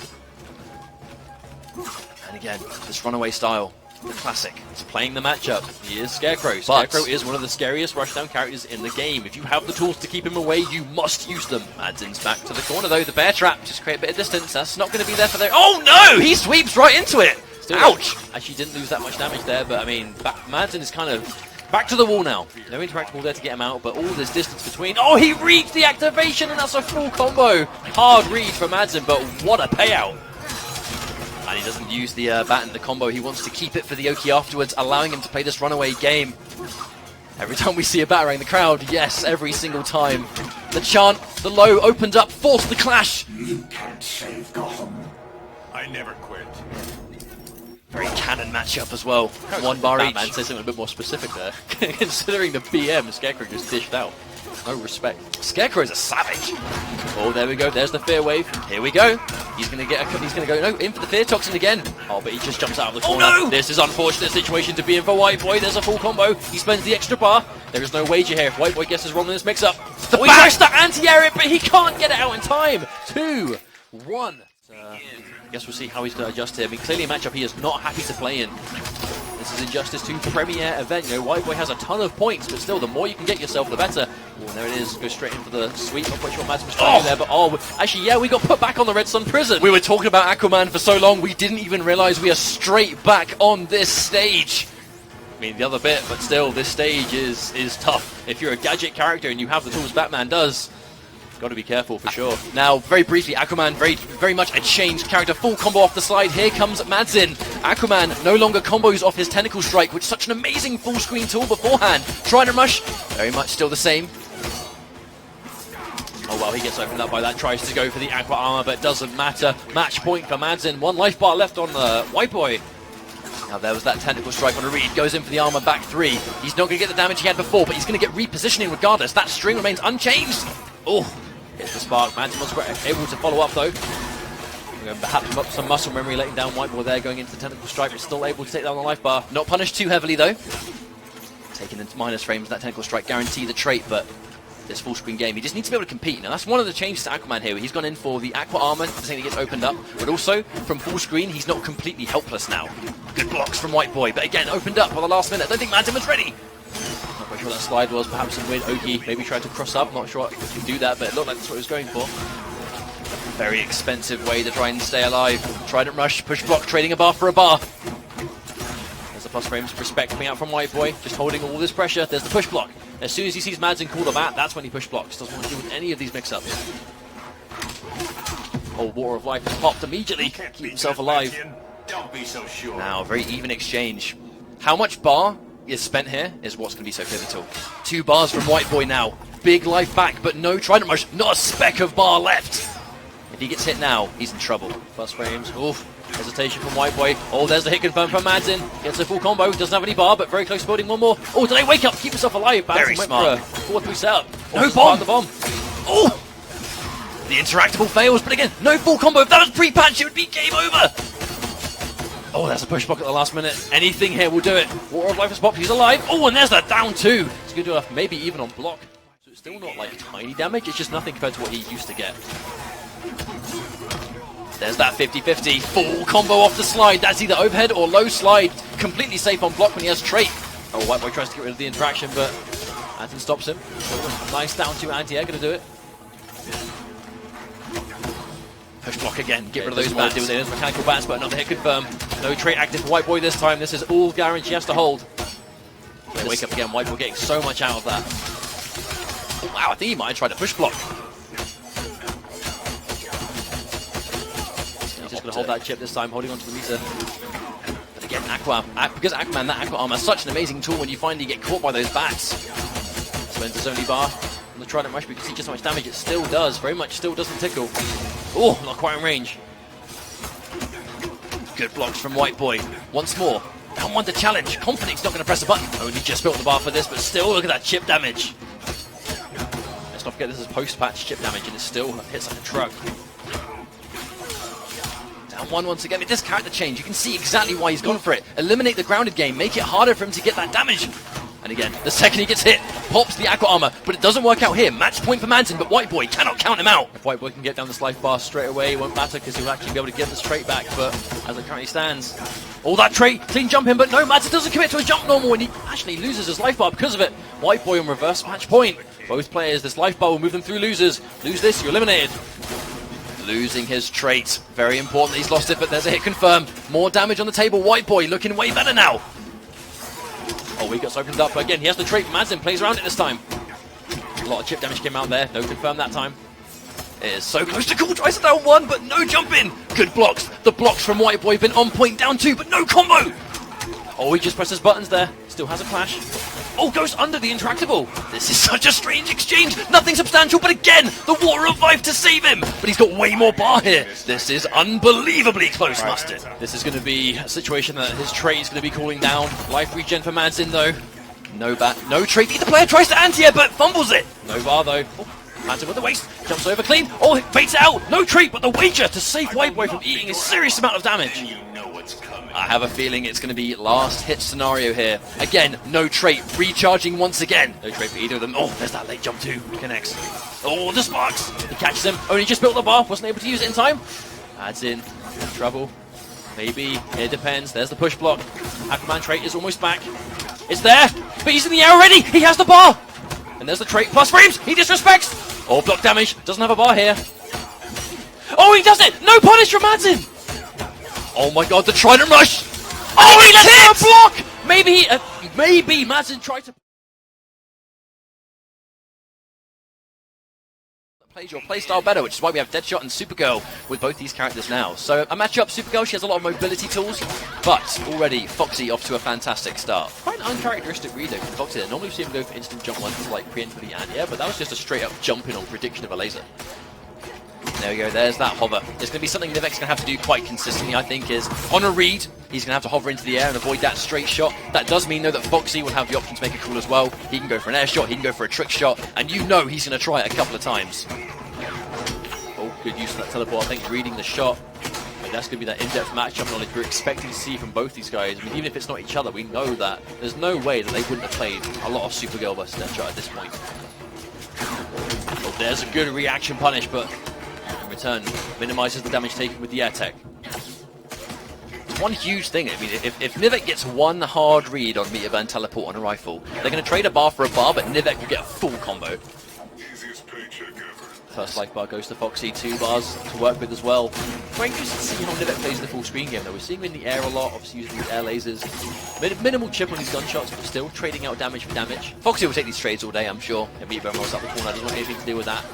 Speaker 1: And again, this runaway style. The classic. It's playing the matchup. He is Scarecrow. Scarecrow is one of the scariest rushdown characters in the game. If you have the tools to keep him away, you must use them. Madzin's back to the corner though. The bear trap just create a bit of distance. That's not going to be there for their... Oh no! He sweeps right into it! Still ouch! Actually didn't lose that much damage there, but I mean, Madzin is kind of back to the wall now. No interactable there to get him out, but all this distance between... Oh, he reads the activation and that's a full combo! Hard read for Madzin, but what a payout! And he doesn't use the bat in the combo. He wants to keep it for the Oki afterwards, allowing him to play this runaway game. Every time we see a batarang the crowd, yes, every single time. The chant, the low opened up, forced the clash.
Speaker 3: You can't save Gotham. I never quit.
Speaker 1: Very canon matchup as well. One bar each.
Speaker 4: Batman says something a bit more specific there. Considering the BM, Scarecrow just dished out. No respect.
Speaker 1: Scarecrow is a savage. Oh, there we go. There's the fear wave. Here we go. He's gonna get. He's gonna go in for the fear toxin again. Oh, but he just jumps out of the corner.
Speaker 4: Oh no!
Speaker 1: This is an unfortunate situation to be in for WhiteBoi. There's a full combo. He spends the extra bar. There is no wager here. If WhiteBoi guesses wrong in this mix-up, he tries to anti-air it, but he can't get it out in time. 2-1. I guess we'll see how he's going to adjust here. I mean, clearly a matchup he is not happy to play in. This This is Injustice 2 premiere event. You know, WhiteBoi has a ton of points, but still, the more you can get yourself, the better. Oh, there it is. Go straight in for the sweep. Not quite sure what Madzin was trying to do there, but actually, yeah, we got put back on the Red Sun prison. We were talking about Aquaman for so long, we didn't even realize we are straight back on this stage. I mean, the other bit, but still, this stage is tough. If you're a gadget character and you have the tools Batman does, got to be careful for sure. Now, very briefly, Aquaman, very much a changed character. Full combo off the slide. Here comes Madzin. Aquaman no longer combos off his tentacle strike, which is such an amazing full screen tool beforehand. Trident rush, very much still the same. Oh well, he gets opened up by that. Tries to go for the aqua armor, but doesn't matter. Match point for Madzin. 1 life bar left on WhiteBoi. Now there was that tentacle strike on a read. Goes in for the armor, back 3. He's not going to get the damage he had before, but he's going to get repositioning regardless. That string remains unchanged. Oh, hits the spark. Madzin was able to follow up though. Perhaps some muscle memory letting down WhiteBoi there, going into the tentacle strike, but still able to take down the life bar. Not punished too heavily though. Taking into minus frames, that tentacle strike guarantee the trait, but this full screen game, he just needs to be able to compete. Now that's one of the changes to Aquaman here, where he's gone in for the aqua armor, the thing that gets opened up, but also from full screen, he's not completely helpless now. Good blocks from WhiteBoi, but again, opened up for the last minute. I don't think Madzin was ready. Not quite sure what that slide was, perhaps some weird Oki, maybe tried to cross up, not sure if he can do that, but it looked like that's what he was going for. Very expensive way to try and stay alive. Trident rush, push block, trading a bar for a bar. There's the plus frames, respect coming out from WhiteBoi, just holding all this pressure. There's the push block. As soon as he sees Madzin call the bat, that's when he push blocks. Doesn't want to deal with any of these mix-ups. Oh, Water of Life has popped immediately. Keep himself alive.
Speaker 3: Don't be so sure.
Speaker 1: Now, very even exchange. How much bar is spent here is what's going to be so pivotal. 2 bars from WhiteBoi now. Big life back, but no Trident rush. Not a speck of bar left. If he gets hit now, he's in trouble. Plus frames. Oof. Hesitation from WhiteBoi. Oh, there's the hit confirm from Madzin. Gets a full combo. Doesn't have any bar, but very close to building one more. Oh, did they wake up? Keep himself alive.
Speaker 4: Very smart.
Speaker 1: 4-3 setup.
Speaker 4: No bomb.
Speaker 1: The bomb. Oh! The interactable fails, but again, no full combo. If that was pre-patch, it would be game over. Oh, there's a push block at the last minute. Anything here will do it. Water of Life is popped. He's alive. Oh, and there's that down 2. It's good enough, maybe even on block. So it's still not like tiny damage. It's just nothing compared to what he used to get. There's that 50-50. Full combo off the slide. That's either overhead or low slide. Completely safe on block when he has trait. Oh, WhiteBoi tries to get rid of the interaction, but Madzin stops him. Nice down 2 anti-air. Going to do it. Push block again. Get rid of those bats. There's mechanical bats, but another hit confirm. No trait active for WhiteBoi this time. This is all guaranteed. He has to hold. They wake up again. WhiteBoi getting so much out of that. Oh, wow, I think he might have tried to push block. Just going to hold that chip this time, holding onto the meter. But again, because Aquaman, that aqua armor is such an amazing tool when you finally get caught by those bats. Spends his only bar on the Trident rush, but you can see just how much damage it still does. Very much still doesn't tickle. Oh, not quite in range. Good blocks from WhiteBoi. Once more. Down 1 to challenge. Confident's not going to press a button. Only just built the bar for this, but still, look at that chip damage. Let's not forget this is post-patch chip damage, and it still hits like a truck. Down 1 once again. With this character change, you can see exactly why he's gone for it. Eliminate the grounded game, make it harder for him to get that damage. And again, the second he gets hit, pops the aqua armor, but it doesn't work out here. Match point for Madzin, but WhiteBoi cannot count him out. If WhiteBoi can get down this life bar straight away, it won't matter because he'll actually be able to get the trait back, but as it currently stands, all that trait, clean jump in, but no, Madzin doesn't commit to a jump normal, and he actually loses his life bar because of it. WhiteBoi on reverse match point. Both players, this life bar will move them through losers. Lose this, you're eliminated. Losing his trait. Very important he's lost it, but there's a hit confirm. More damage on the table. WhiteBoi looking way better now. Oh, he gets opened up. But again, he has the trait. Madzin plays around it this time. A lot of chip damage came out there. No confirm that time. It is so close to cool. Tries to down 1, but no jump in. Good blocks. The blocks from WhiteBoi been on point. Down 2, but no combo. Oh, he just presses buttons there. Still has a clash. Oh, goes under the interactable. This is such a strange exchange. Nothing substantial, but again, the Water of Life to save him. But he's got way more bar here. This is unbelievably close, Mustard. This is going to be a situation that his trait is going to be cooling down. Life regen for Madzin, though. No bat, no trait. Either player tries to anti-air, but fumbles it. No bar, though. Oh, Madzin with the waist. Jumps over clean. Oh, baits it out. No trait, but the wager to save WhiteBoi from eating a serious amount of damage.
Speaker 3: You know what's coming.
Speaker 1: I have a feeling it's going to be last hit scenario here. Again, no trait, recharging once again. No trait for either of them. Oh, there's that late jump too. Connects. Oh, the sparks. He catches him. Only just built the bar. Wasn't able to use it in time. Adds in. Trouble. Maybe. It depends. There's the push block. Aquaman trait is almost back. It's there, but he's in the air already. He has the bar. And there's the trait. Plus frames. He disrespects. Oh, block damage. Doesn't have a bar here. Oh, he does it. No punish from Madzin. Oh my god, the Trident Rush. Oh, he lets him block. Maybe Madzin tried to plays your playstyle better, which is why we have Deadshot and Supergirl with both these characters now. So a matchup, Supergirl, she has a lot of mobility tools, but already Foxy off to a fantastic start. Quite an uncharacteristic read though from Foxy there. Normally we see him go for instant jump ones like preemptively and yeah, but that was just a straight up jump in on prediction of a laser. There we go, there's that hover. It's going to be something Nivek's going to have to do quite consistently, I think, is on a read, he's going to have to hover into the air and avoid that straight shot. That does mean, though, that Foxy will have the option to make a call as well. He can go for an air shot, he can go for a trick shot, and you know he's going to try it a couple of times. Oh, good use of that teleport, I think, reading the shot. But that's going to be that in-depth matchup knowledge we're expecting to see from both these guys. I mean, even if it's not each other, we know that there's no way that they wouldn't have played a lot of Supergirl versus Deadshot at this point. Oh, there's a good reaction punish, but in return, minimizes the damage taken with the air tech. It's one huge thing. I mean, if Nivek gets one hard read on meter burn teleport on a rifle, they're going to trade a bar for a bar, but Nivek will get a full combo. First life bar goes to Foxy, 2 bars to work with as well. Quite interested to see how Nivek plays the full screen game though. We're seeing him in the air a lot, obviously using the air lasers. Minimal chip on his gunshots, but still trading out damage for damage. Foxy will take these trades all day, I'm sure. He'll meter burn rolls up the corner, doesn't want anything to do with that.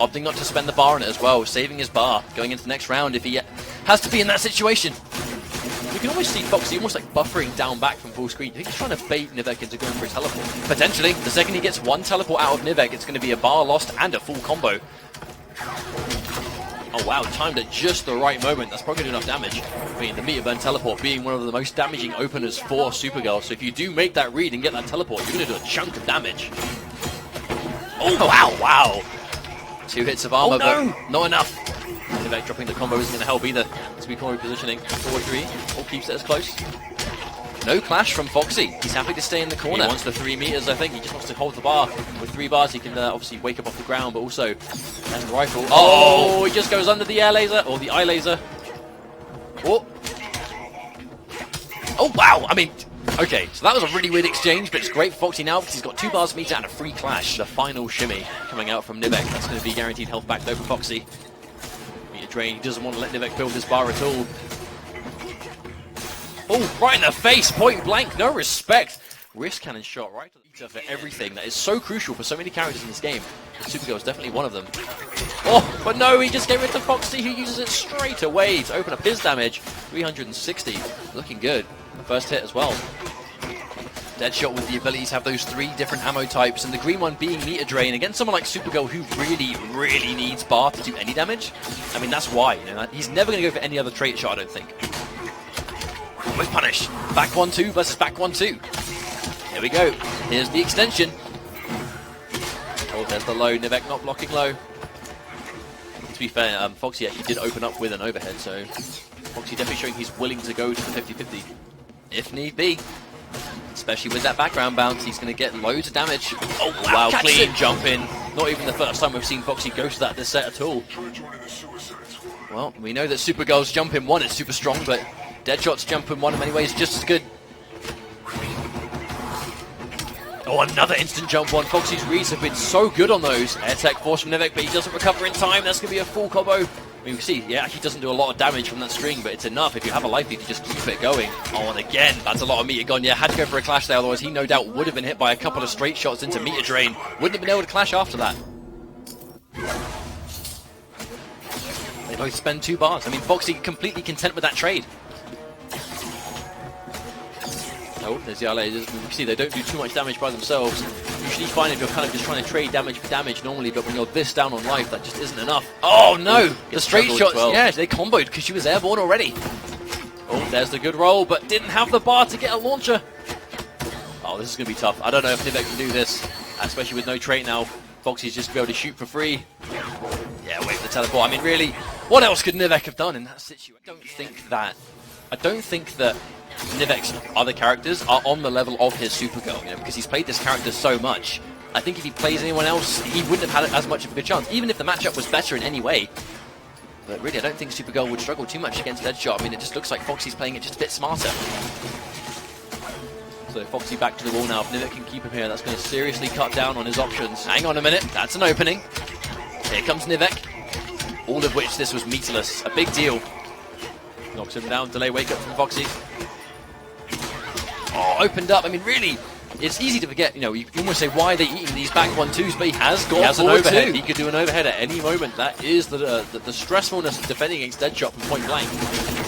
Speaker 1: Opting not to spend the bar on it as well, saving his bar, going into the next round if he has to be in that situation. You can almost see Foxy almost like buffering down back from full screen. I think he's trying to bait Nivek into going for a teleport. Potentially, the second he gets one teleport out of Nivek, it's going to be a bar lost and a full combo. Oh wow, timed at just the right moment. That's probably enough damage. I mean, the meter burn teleport being one of the most damaging openers for Supergirl. So if you do make that read and get that teleport, you're going to do a chunk of damage. Oh wow. 2 hits of armor, but not enough. Nivek dropping the combo isn't going to help either. As we combo positioning, 4-3, all keeps it as close. No clash from Foxy. He's happy to stay in the corner. He wants the 3 meters, I think. He just wants to hold the bar. With 3 bars, he can obviously wake up off the ground, but also has the rifle. Oh, he just goes under the air laser, or the eye laser. Oh. Oh, wow. I mean, okay, so that was a really weird exchange, but it's great for Foxy now because he's got 2 bars of meter and a free clash. The final shimmy coming out from Nivek. That's going to be guaranteed health back though for Foxy. Meter drain, he doesn't want to let Nivek build his bar at all. Oh, right in the face, point blank, no respect. Wrist cannon shot right to the meter for everything. That is so crucial for so many characters in this game. Supergirl is definitely one of them. Oh, but no, he just gave it to Foxy, who uses it straight away to open up his damage. 360, looking good. First hit as well. Deadshot with the ability to have those 3 different ammo types, and the green one being meter drain against someone like Supergirl who really needs bar to do any damage. I mean, that's why. You know, he's never going to go for any other trait shot, I don't think. Almost punish. Back 1-2 versus back 1-2. Here we go. Here's the extension. Oh, there's the low. Nivek not blocking low. To be fair, Foxy actually did open up with an overhead, so Foxy definitely showing he's willing to go to the 50-50 if need be. Especially with that background bounce, he's going to get loads of damage. Oh wow, clean jump in. Not even the first time we've seen Foxy go to that this set at all. Well, we know that Supergirl's jump in 1 is super strong, but Deadshot's jump in 1 in many ways just as good. Oh, another instant jump one. Foxy's reads have been so good on those. Air tech force from Nivek, but he doesn't recover in time. That's going to be a full combo. I mean, we see, yeah, actually doesn't do a lot of damage from that string, but it's enough if you have a life lead to just keep it going. Oh, and again, that's a lot of meter gone. Yeah, had to go for a clash there, otherwise he no doubt would have been hit by a couple of straight shots into meter drain. Wouldn't have been able to clash after that. They both spend 2 bars. I mean, Foxy completely content with that trade. Oh, there's the eye lasers. You see, they don't do too much damage by themselves. Usually fine if you're kind of just trying to trade damage for damage normally, but when you're this down on life, that just isn't enough. Oh no! The straight shots, yeah, they comboed because she was airborne already. Oh, there's the good roll, but didn't have the bar to get a launcher. Oh, this is going to be tough. I don't know if Nivek can do this, especially with no trait now. Foxy's just going to be able to shoot for free. Yeah, wait for the teleport. I mean, really, what else could Nivek have done in that situation? I don't think that Nivek's other characters are on the level of his Supergirl, you know, because he's played this character so much. I think if he plays anyone else, he wouldn't have had as much of a good chance. Even if the matchup was better in any way, But really, I don't think Supergirl would struggle too much against Deadshot. I mean, it just looks like Foxy's playing it just a bit smarter.
Speaker 4: So Foxy back to the wall now. If Nivek can keep him here, that's going to seriously cut down on his options.
Speaker 1: Hang on a minute, that's an opening. Here comes Nivek. All of which this was meatless. A big deal.
Speaker 4: Knocks him down, delay wake up from Foxy.
Speaker 1: Oh, opened up. I mean, really, it's easy to forget. You know, you almost say, why are they eating these back 1-2s? But he has got
Speaker 4: an
Speaker 1: forward
Speaker 4: overhead.
Speaker 1: too.
Speaker 4: He could do an overhead at any moment. That is the stressfulness of defending against Deadshot from point blank.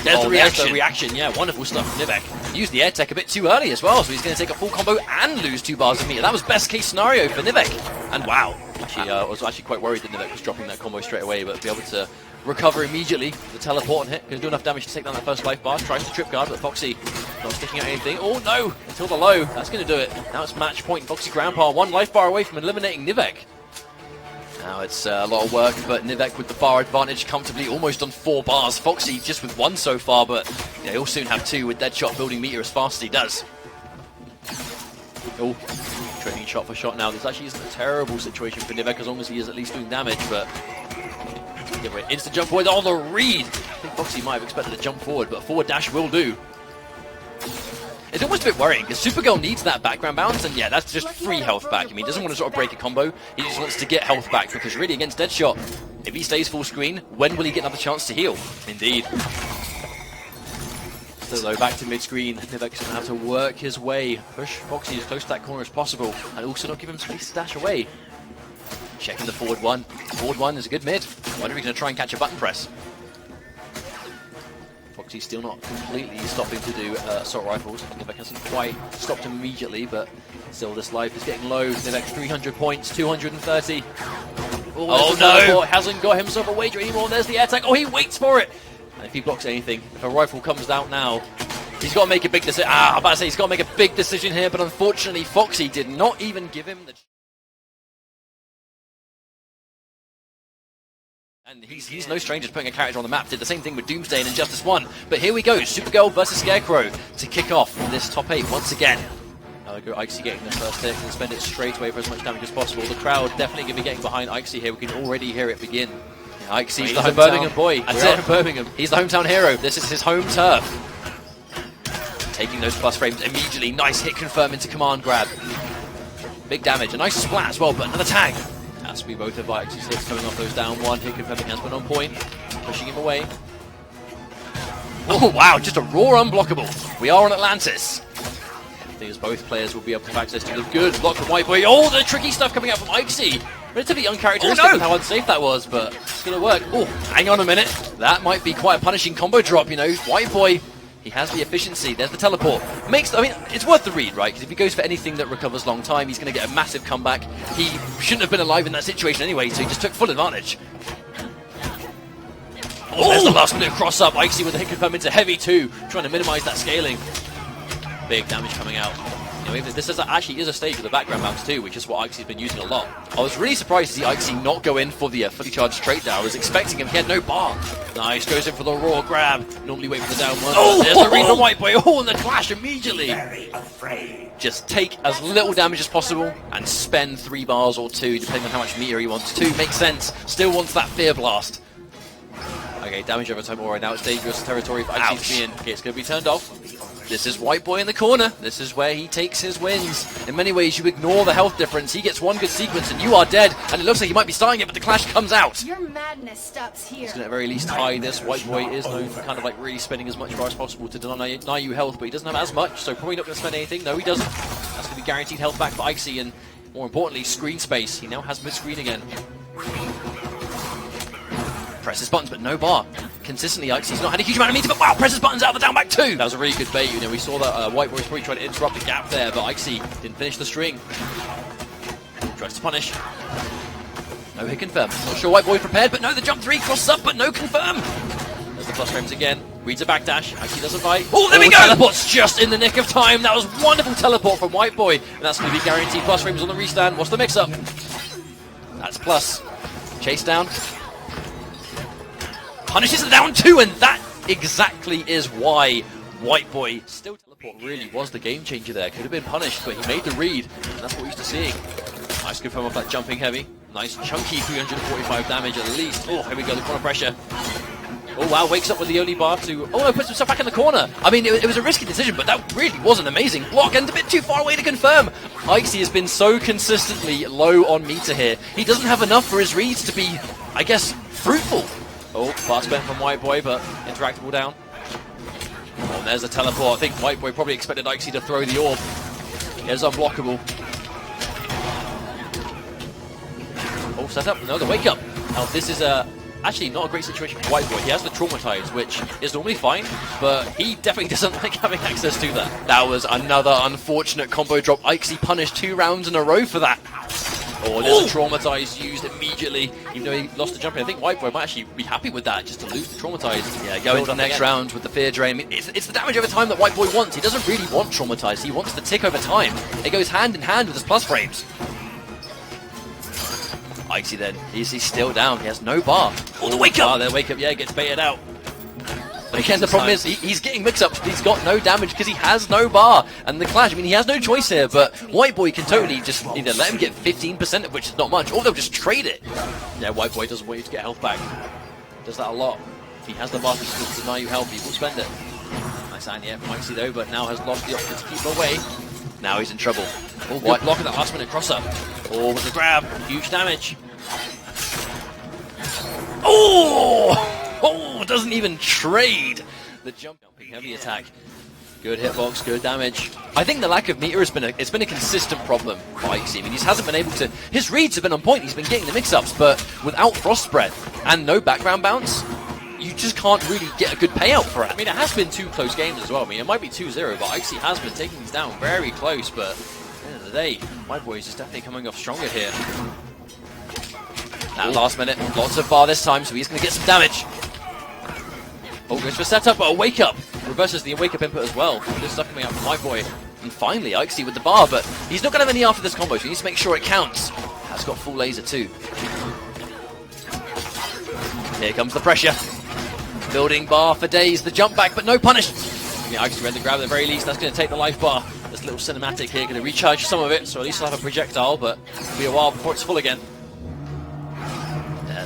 Speaker 1: There's the reaction.
Speaker 4: The reaction, yeah, wonderful stuff from Nivek.
Speaker 1: Used the air tech a bit too early as well, so he's going to take a full combo and lose 2 bars of meter. That was best case scenario for Nivek. And wow.
Speaker 4: I was actually quite worried that Nivek was dropping that combo straight away, but be able to recover immediately. The teleport and hit, going to do enough damage to take down that first life bar. Tries to trip guard, but Foxy not sticking out anything. Oh no, until the low. That's going to do it. Now it's match point. Foxy Grampa 1 life bar away from eliminating Nivek.
Speaker 1: Now it's a lot of work, but Nivek with the bar advantage comfortably, almost on 4 bars. Foxy just with 1 so far, but yeah, he'll soon have 2 with Deadshot building meter as fast as he does.
Speaker 4: Oh, trading shot for shot now. This actually isn't a terrible situation for Nivek as long as he is at least doing damage, but instant jump forward on the read. I think Foxy might have expected a jump forward, but forward dash will do.
Speaker 1: It's almost a bit worrying, because Supergirl needs that background bounce, and yeah, that's just free health back. I mean, he doesn't want to sort of break a combo, he just wants to get health back, because really against Deadshot, if he stays full screen, when will he get another chance to heal?
Speaker 4: Indeed. So though, back to mid-screen, Nivek's going to have to work his way, push Foxy as close to that corner as possible, and also not give him space to dash away.
Speaker 1: Checking the forward 1. Forward 1 is a good mid. Wonder if he's going to try and catch a button press.
Speaker 4: Foxy's still not completely stopping to do assault rifles. Nivek hasn't quite stopped him immediately, but still this life is getting low. Nivek 300 points, 230.
Speaker 1: Oh no!
Speaker 4: Hasn't got himself a wager anymore. There's the air tag. Oh, he waits for it. And if he blocks anything, if a rifle comes out now,
Speaker 1: he's got to make a big decision. I'm about to say he's got to make a big decision here, but unfortunately Foxy did not even give him the... And he's no stranger to putting a character on the map. Did the same thing with Doomsday and Injustice 1. But here we go, Supergirl versus Scarecrow to kick off this top 8 once again.
Speaker 4: Aixi getting the first hit and spend it straight away for as much damage as possible. The crowd definitely going to be getting behind Aixi here. We can already hear it begin.
Speaker 1: Yeah, Aixi's
Speaker 4: the Birmingham boy.
Speaker 1: That's it.
Speaker 4: In Birmingham.
Speaker 1: He's the hometown hero. This is his home turf. Taking those plus frames immediately. Nice hit confirm into command grab. Big damage. A nice splat as well, but another tag.
Speaker 4: Has to be both of Aixi's hits coming off those down 1. Hit confirming has been on point. Pushing him away.
Speaker 1: Oh wow, just a raw unblockable. We are on Atlantis.
Speaker 4: I think as both players will be able to have access to the good block from WhiteBoi. Oh, the tricky stuff coming out from Aixi. Relatively uncharacteristic with how unsafe that was, but it's going to work.
Speaker 1: Oh, hang on a minute. That might be quite a punishing combo drop, you know. WhiteBoi, he has the efficiency. There's the teleport. I mean, it's worth the read, right? Because if he goes for anything that recovers long time, he's going to get a massive comeback. He shouldn't have been alive in that situation anyway, so he just took full advantage. Oh, there's the last minute cross up. Aixi with a hit confirm into heavy too, trying to minimize that scaling.
Speaker 4: Big damage coming out. You know, this actually is a stage with a background bounce too, which is what Aixi's been using a lot.
Speaker 1: I was really surprised to see Aixi not go in for the fully charged straight down. I was expecting him. He had no bar.
Speaker 4: Nice, goes in for the raw grab. Normally wait for the down 1.
Speaker 1: Oh, there's the read from WhiteBoi. Oh, and the clash immediately.
Speaker 3: Very afraid.
Speaker 1: Just take as little damage as possible and spend 3 bars or 2, depending on how much meter he wants to. Makes sense. Still wants that fear blast.
Speaker 4: Okay, damage over time. Alright, now it's dangerous territory for Aixi to be in. Okay, it's going to be turned off.
Speaker 1: This is WhiteBoi in the corner. This is where he takes his wins. In many ways, you ignore the health difference. He gets one good sequence and you are dead. And it looks like he might be starting it, but the clash comes out.
Speaker 2: Your madness stops here.
Speaker 4: He's going to at very least tie this. WhiteBoi is known for kind of like really spending as much bar as possible to deny you health, but he doesn't have as much, so probably not going to spend anything. No, he doesn't. That's going to be guaranteed health back for Aixi, and more importantly, screen space. He now has mid-screen again.
Speaker 1: Presses buttons, but no bar. Consistently, Aixi's not had a huge amount of meter, but wow, presses buttons out of the down back 2.
Speaker 4: That was a really good bait. You know, we saw that WhiteBoi was probably trying to interrupt the gap there, but Aixi didn't finish the string. Tries to punish.
Speaker 1: No hit confirm. Not sure WhiteBoi prepared, but no, the jump 3 crosses up, but no confirm.
Speaker 4: There's the plus frames again. Reads a backdash. Aixi doesn't bite.
Speaker 1: Oh, there we go! Teleport's just in the nick of time. That was wonderful teleport from WhiteBoi, and that's going to be guaranteed plus frames on the restand. What's the mix-up? That's plus. Chase down. Punishes the down 2, and that exactly is why WhiteBoi still teleport
Speaker 4: really was the game changer there. Could have been punished, but he made the read, and that's what we're used to seeing. Nice confirm off that jumping heavy. Nice chunky 345 damage at least. Oh, here we go, the corner pressure.
Speaker 1: Oh wow, wakes up with the only bar to... Oh no, puts himself back in the corner. I mean, it was a risky decision, but that really was an amazing block and a bit too far away to confirm. Aixi has been so consistently low on meter here. He doesn't have enough for his reads to be, I guess, fruitful. Oh, fast spent from WhiteBoi, but interactable down. Oh, and there's a teleport. I think WhiteBoi probably expected Aixi to throw the orb. It's unblockable. Oh, set up. No, the wake up. Now, this is actually not a great situation for WhiteBoi. He has the Traumatize, which is normally fine, but he definitely doesn't like having access to that. That was another unfortunate combo drop. Aixi punished 2 rounds in a row for that. Oh, there's a Traumatize used immediately, even though he lost the jump. I think WhiteBoi might actually be happy with that, just to lose the Traumatize. Yeah, go into the next round with the Fear Drain. It's the damage over time that WhiteBoi wants. He doesn't really want Traumatize. He wants the tick over time. It goes hand in hand with his plus frames. Aixi then, he's still down. He has no bar. Oh, the wake up! The wake up, yeah, gets baited out. But again, the problem is he's getting mix-ups. He's got no damage because he has no bar. And the clash, I mean, he has no choice here, but WhiteBoi can totally just either let him get 15%, which is not much, or they'll just trade it. Yeah, WhiteBoi doesn't want you to get health back. Does that a lot. If he has the bar to deny you health, he will spend it. Nice anti-air from Aixi though, but now has lost the option to keep away. Now he's in trouble. Oh, good block at that last minute cross-up. Oh, with the grab. Huge damage. Oh! Oh, doesn't even trade. The jumping heavy attack. Good hitbox, good damage. I think the lack of meter has been a consistent problem for Aixi. I mean, he hasn't been able to... His reads have been on point. He's been getting the mix-ups, but without frost spread and no background bounce, you just can't really get a good payout for it. I mean, it has been 2 close games as well. I mean, it might be 2-0, but Aixi has been taking these down very close, but at the end of the day, WhiteBoi is just definitely coming off stronger here. Now, last minute, lots of bar this time, so he's going to get some damage. Oh, goes for setup, but a wake up. Reverses the wake up input as well. Good stuff coming out from WhiteBoi. And finally, Aixi with the bar, but he's not going to have any after this combo, so he needs to make sure it counts. Has got full laser too. Here comes the pressure. Building bar for days, the jump back, but no punish. Yeah, Aixi read the grab at the very least. That's going to take the life bar. This little cinematic here, going to recharge some of it, so at least he'll have a projectile, but it'll be a while before it's full again.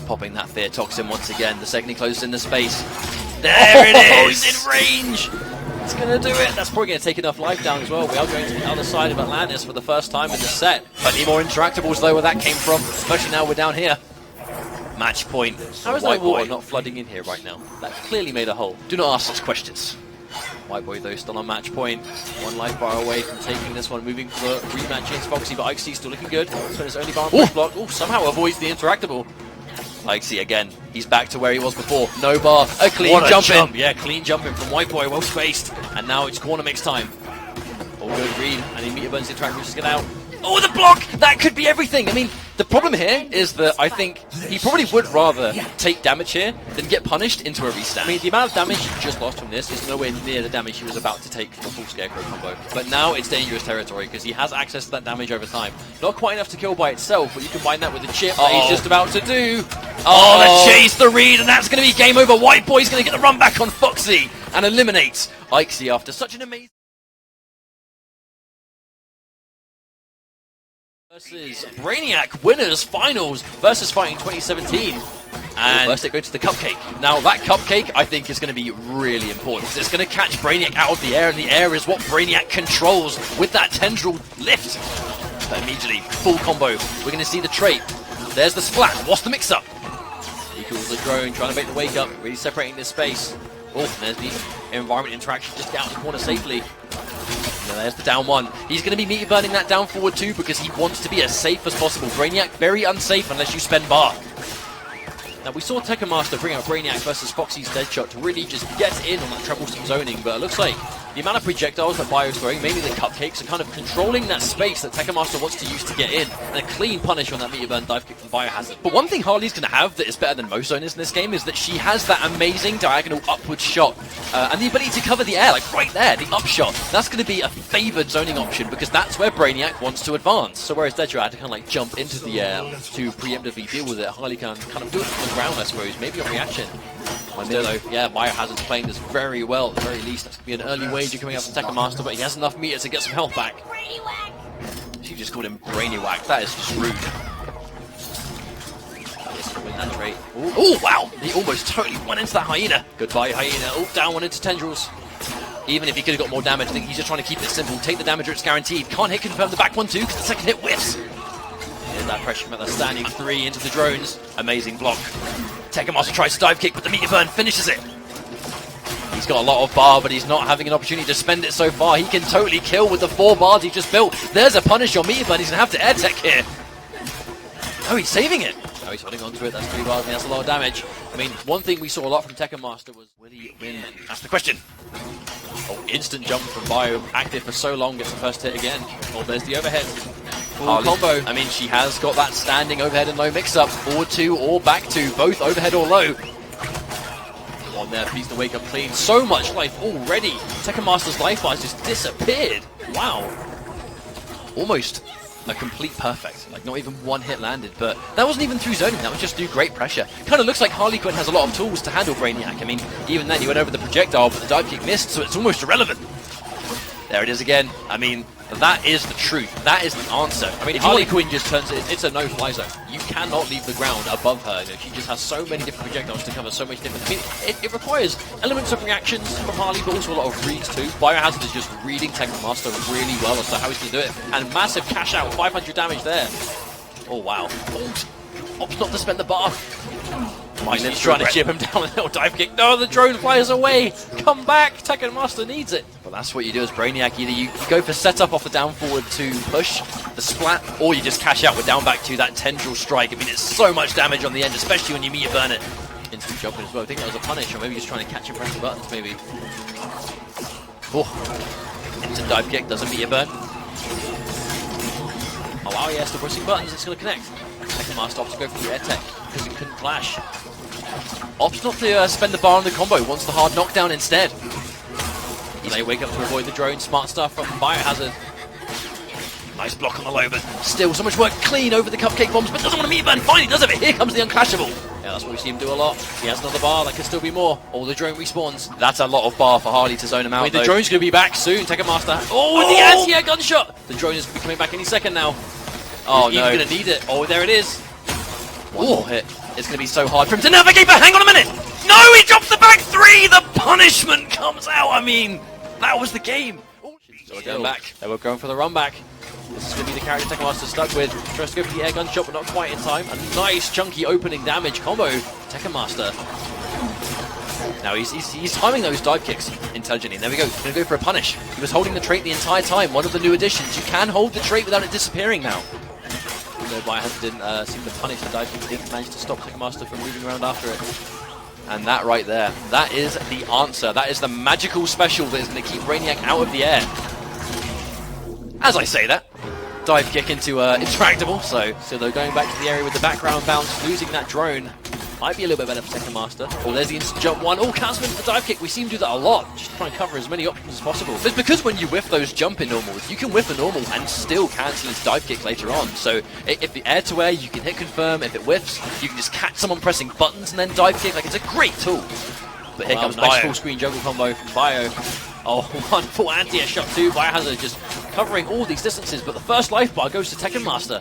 Speaker 1: Popping that Fear Toxin once again, the second he closes in the space. There it is! He's in range! It's going to do it. That's probably going to take enough life down as well. We are going to the other side of Atlantis for the first time in the set. Plenty more interactables though where that came from, especially now we're down here. Match point. How is that water not flooding in here right now? That clearly made a hole. Do not ask such questions. WhiteBoi though still on match point. 1 life bar away from taking this one, moving for the rematch against Foxy, but Aixi still looking good. So his only bar on push block. Oh, somehow avoids the interactable. Aixi again, he's back to where he was before. No bar, a clean jump. Yeah, clean jumping from WhiteBoi, well spaced. And now it's corner mix time. All good read, and he meter burns the track, just get out. Oh, the block! That could be everything. I mean, the problem here is that I think he probably would rather take damage here than get punished into a restand. I mean, the amount of damage he just lost from this is nowhere near the damage he was about to take from a full Scarecrow combo. But now it's dangerous territory because he has access to that damage over time. Not quite enough to kill by itself, but you combine that with the chip that he's just about to do. Oh, the chase, the read, and that's going to be game over. WhiteBoi's going to get the run back on Foxy and eliminates Aixi after such an amazing... Versus Brainiac, Winners Finals versus Fighting 2017. And first it goes to the cupcake. Now that cupcake I think is going to be really important because it's going to catch Brainiac out of the air, and the air is what Brainiac controls with that tendril lift. But immediately, full combo. We're going to see the trait. There's the splat. What's the mix-up? Equals the drone, trying to make the wake up, really separating this space. Oh, and there's the environment interaction, just get out of the corner safely. And there's the down 1. He's going to be meter burning that down forward too because he wants to be as safe as possible. Brainiac, very unsafe unless you spend bar. Now we saw Tekken Master bring out Brainiac versus Foxy's Deadshot to really just get in on that troublesome zoning, but it looks like the amount of projectiles that Bio's throwing, mainly the cupcakes, are kind of controlling that space that Tekken Master wants to use to get in, and a clean punish on that meter burn dive kick from Biohazard. But one thing Harley's going to have that is better than most zoners in this game is that she has that amazing diagonal upward shot, and the ability to cover the air, like right there, the up shot. That's going to be a favoured zoning option because that's where Brainiac wants to advance. So whereas Deadshot had to kind of like jump into the air to preemptively deal with it, Harley can kind of do it from the ground, I suppose, maybe a reaction. Still though, yeah, Biohazard's playing this very well at the very least. That's going to be an early wager coming up from Tekken Master, but he has enough meter to get some health back. She just called him Brainiac. That is just rude. with that trait. Oh, wow! He almost totally went into that hyena. Goodbye, hyena. Oh, down one into tendrils. Even if he could have got more damage, I think he's just trying to keep it simple. Take the damage or it's guaranteed. Can't hit confirm the back one too, because the second hit whiffs. Here's that pressure from the standing 3 into the drones. Amazing block. Tekken Master tries to dive kick, but the meteor burn finishes it. He's got a lot of bar, but he's not having an opportunity to spend it so far. He can totally kill with the 4 bars he just built. There's a punish on meteor burn. He's going to have to air tech here. Oh, he's saving it. Oh, he's holding on to it. That's 3 bars, and that's a lot of damage. I mean, one thing we saw a lot from Tekken Master was, will he win? That's the question. Oh, instant jump from Bio. Active for so long, gets the first hit again. Oh, there's the overhead. Full combo. I mean, she has got that standing overhead and low mix-up. Forward 2 or back 2, both overhead or low. On there, please to wake up clean. So much life already. Tekken Master's life bars just disappeared. Wow. Almost a complete perfect. Like, not even one hit landed, but that wasn't even through zoning. That was just through great pressure. Kind of looks like Harley Quinn has a lot of tools to handle Brainiac. I mean, even then, he went over the projectile, but the dive kick missed, so it's almost irrelevant. There it is again. I mean, that is the truth. That is the answer. I mean, Harley Quinn just turns it. It's a no-fly zone. You cannot leave the ground above her. You know, she just has so many different projectiles to cover so much different. I mean, it requires elements of reactions from Harley, but also a lot of reads too. Biohazard is just reading Tekken Master really well as to how he's going to do it. And massive cash out, 500 damage there. Oh wow. Opts not to spend the bar. He's trying to chip him down with a little dive kick. No, the drone flies away. Come back. Tekken Master needs it. Well, that's what you do as Brainiac. Either you go for setup off the down forward to push the splat, or you just cash out with down back to that tendril strike. I mean, it's so much damage on the end, especially when you meteor burn it. Instant jumping as well. I think that was a punish, or maybe just trying to catch and press the buttons, maybe. Oh. Instant dive kick, doesn't meteor burn. Oh wow, yes, the pressing buttons, it's going to connect. Tekken Master opts to go for the air tech, because it couldn't clash. Opts not to spend the bar on the combo, wants the hard knockdown instead. They wake up to avoid the drone. Smart stuff from Biohazard. Nice block on the low, but still so much work clean over the cupcake bombs, but doesn't want to meet burn. Finally does it, but here comes the unclashable. Yeah, that's what we see him do a lot. He has another bar, that could still be more. Oh, the drone respawns. That's a lot of bar for Harley to zone him out. I mean, the drone's going to be back soon. Tekken Master. Oh, the anti-air gunshot. The drone is going to be coming back any second now. Oh, no. He's going to need it. Oh, there it is. One more hit. It's going to be so hard for him to navigate, but hang on a minute! No, he drops the back 3! The punishment comes out! I mean, that was the game. So we're going back. They were going for the run back. This is going to be the character Tekken Master stuck with. Tries to go for the air gun shot, but not quite in time. A nice, chunky opening damage combo. Tekken Master. Now he's timing those dive kicks intelligently. And there we go. He's going to go for a punish. He was holding the trait the entire time. One of the new additions. You can hold the trait without it disappearing now. No, Biohazard didn't seem to punish the dive kick. Didn't manage to stop Tekken Master from moving around after it. And that right there, that is the answer. That is the magical special that is going to keep Brainiac out of the air. As I say that, dive kick into interactable. So they're going back to the area with the background bounce, losing that drone. Might be a little bit better for Tekken Master. Oh, there's the instant jump one. Oh, cancel into the dive kick. We see him do that a lot. Just try and cover as many options as possible. But because when you whiff those jumping normals, you can whiff a normal and still cancel his dive kick later on. So if the air to air, you can hit confirm. If it whiffs, you can just catch someone pressing buttons and then dive kick. Like, it's a great tool. But here comes nice full screen juggle combo from Bio. Oh, one full anti-air shot too. Biohazard just covering all these distances, but the first life bar goes to Tekken Master.